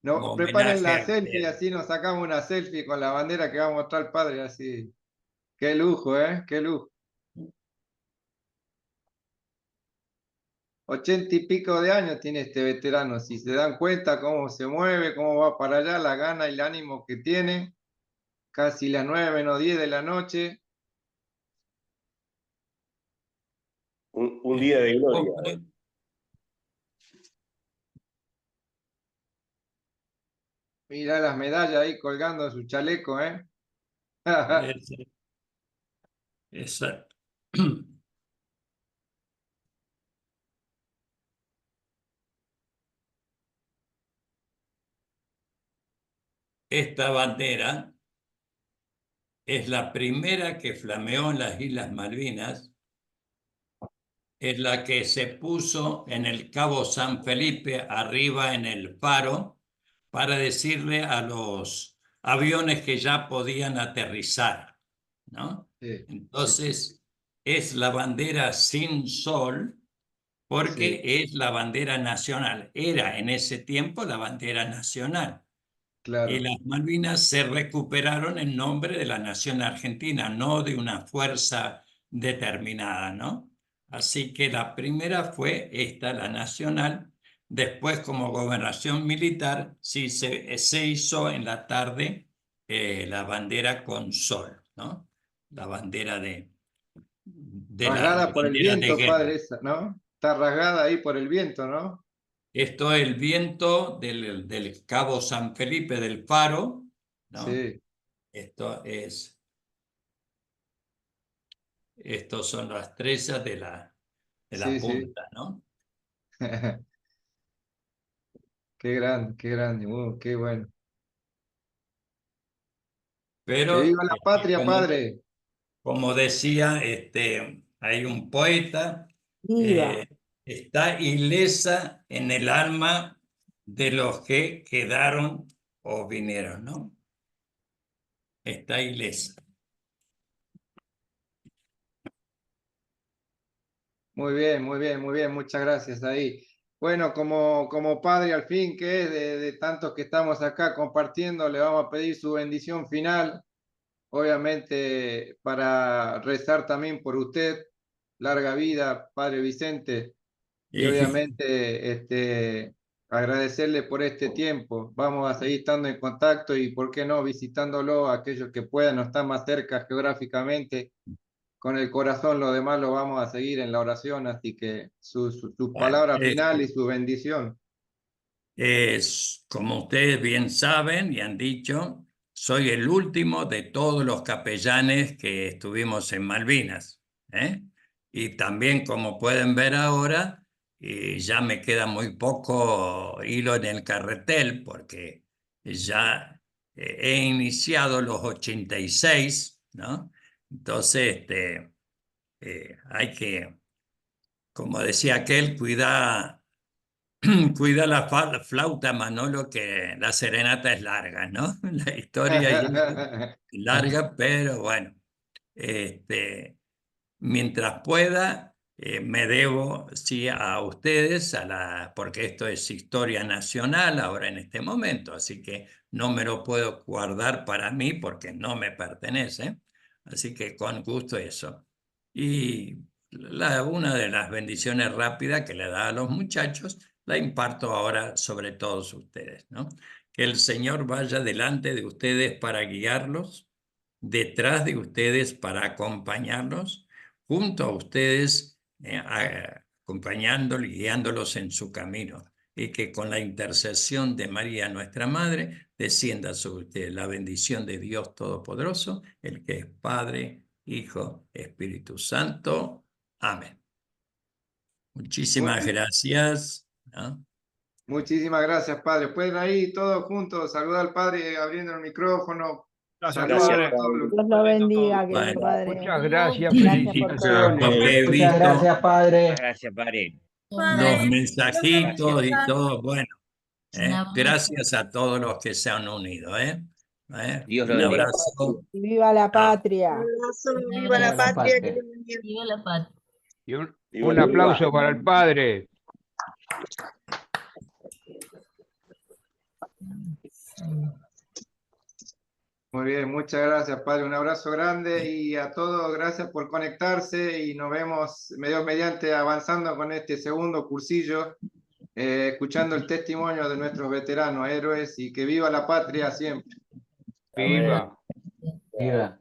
no, como no, preparen homenaje la a selfie, ustedes. así nos sacamos una selfie con la bandera que va a mostrar el padre, así. Qué lujo, ¿eh? Qué lujo. 80 y pico de años tiene este veterano. Si se dan cuenta cómo se mueve, cómo va para allá, la gana y el ánimo que tiene. Casi las 9 menos 10 de la noche. Un día de gloria. Cofre, Mirá las medallas ahí colgando en su chaleco, ¿eh? ese- esa- Esta bandera es la primera que flameó en las Islas Malvinas, es la que se puso en el Cabo San Felipe, arriba en el faro, para decirle a los aviones que ya podían aterrizar, ¿no? Sí, sí, sí, Entonces, es la bandera sin sol, porque sí, es la bandera nacional. Era en ese tiempo la bandera nacional. Y claro. las Malvinas se recuperaron en nombre de la nación argentina, no de una fuerza determinada, ¿no? Así que la primera fue esta, la nacional, Después, como gobernación militar, sí se hizo en la tarde la bandera con sol, ¿no? La bandera Rasgada la por el bandera de viento, guerra. padre, esa, ¿no? Está rasgada ahí por el viento, ¿no? Esto es el viento del Cabo San Felipe del Faro, ¿no? Sí, Estos son las estrellas de la sí, sí. punta, ¿no? Qué grande, qué bueno. Que Pero viva la patria, padre. como decía, hay un poeta, Viva. eh, está ilesa en el alma de los que quedaron o vinieron, ¿no? Está ilesa. Muy bien, muy bien, muy bien. Muchas gracias ahí. Bueno, como padre al fin que es de tantos que estamos acá compartiendo, le vamos a pedir su bendición final, obviamente para rezar también por usted. Larga vida, padre Vicente. Y Y, obviamente agradecerle por este tiempo. Vamos a seguir estando en contacto y, ¿por qué no?, visitándolo a aquellos que puedan, no están más cerca geográficamente. Con el corazón, lo demás lo vamos a seguir en la oración, así que su bueno, palabra final y su bendición. como ustedes bien saben y han dicho, soy el último de todos los capellanes que estuvimos en Malvinas, ¿eh? Y también, como pueden ver ahora, ya me queda muy poco hilo en el carretel porque ya he iniciado los 86, ¿no? Entonces, hay que, como decía aquel, cuida la flauta, Manolo, que la serenata es larga, ¿no? La historia ya es larga, pero bueno, este, mientras pueda, me debo, sí, a ustedes, porque esto es historia nacional ahora en este momento, así que no me lo puedo guardar para mí porque no me pertenece, así que con gusto eso. Y una de las bendiciones rápidas que le da a los muchachos, la imparto ahora sobre todos ustedes, ¿no? Que el Señor vaya delante de ustedes para guiarlos, detrás de ustedes para acompañarlos, junto a ustedes, acompañándolos y guiándolos en su camino. Y que con la intercesión de María, nuestra Madre, descienda sobre ustedes la bendición de Dios Todopoderoso, el que es Padre, Hijo, Espíritu Santo. Amén. Muchísimas gracias, ¿no? Muchísimas gracias, padre. Pueden ahí todos juntos saludar al padre abriendo el micrófono. Gracias, Saludos Gracias, a padre. todos. Padre. Dios lo bendiga, querido Bueno, padre. Muchas gracias, Gracias por todo. los felicitaciones. he Muchas visto, gracias, padre. Gracias, padre. los mensajitos Gracias. y todo. Bueno, gracias a todos los que se han unido, ¿eh? Dios lo Un bendiga. abrazo. Y viva la Chao. patria. Viva la patria, que patria. viva la patria. Y un Viva la aplauso para el padre. Muy bien, muchas gracias, padre. Un abrazo grande y a todos, gracias por conectarse y nos vemos medio mediante avanzando con este segundo cursillo, escuchando el testimonio de nuestros veteranos, héroes, y que viva la patria siempre. Viva. Viva.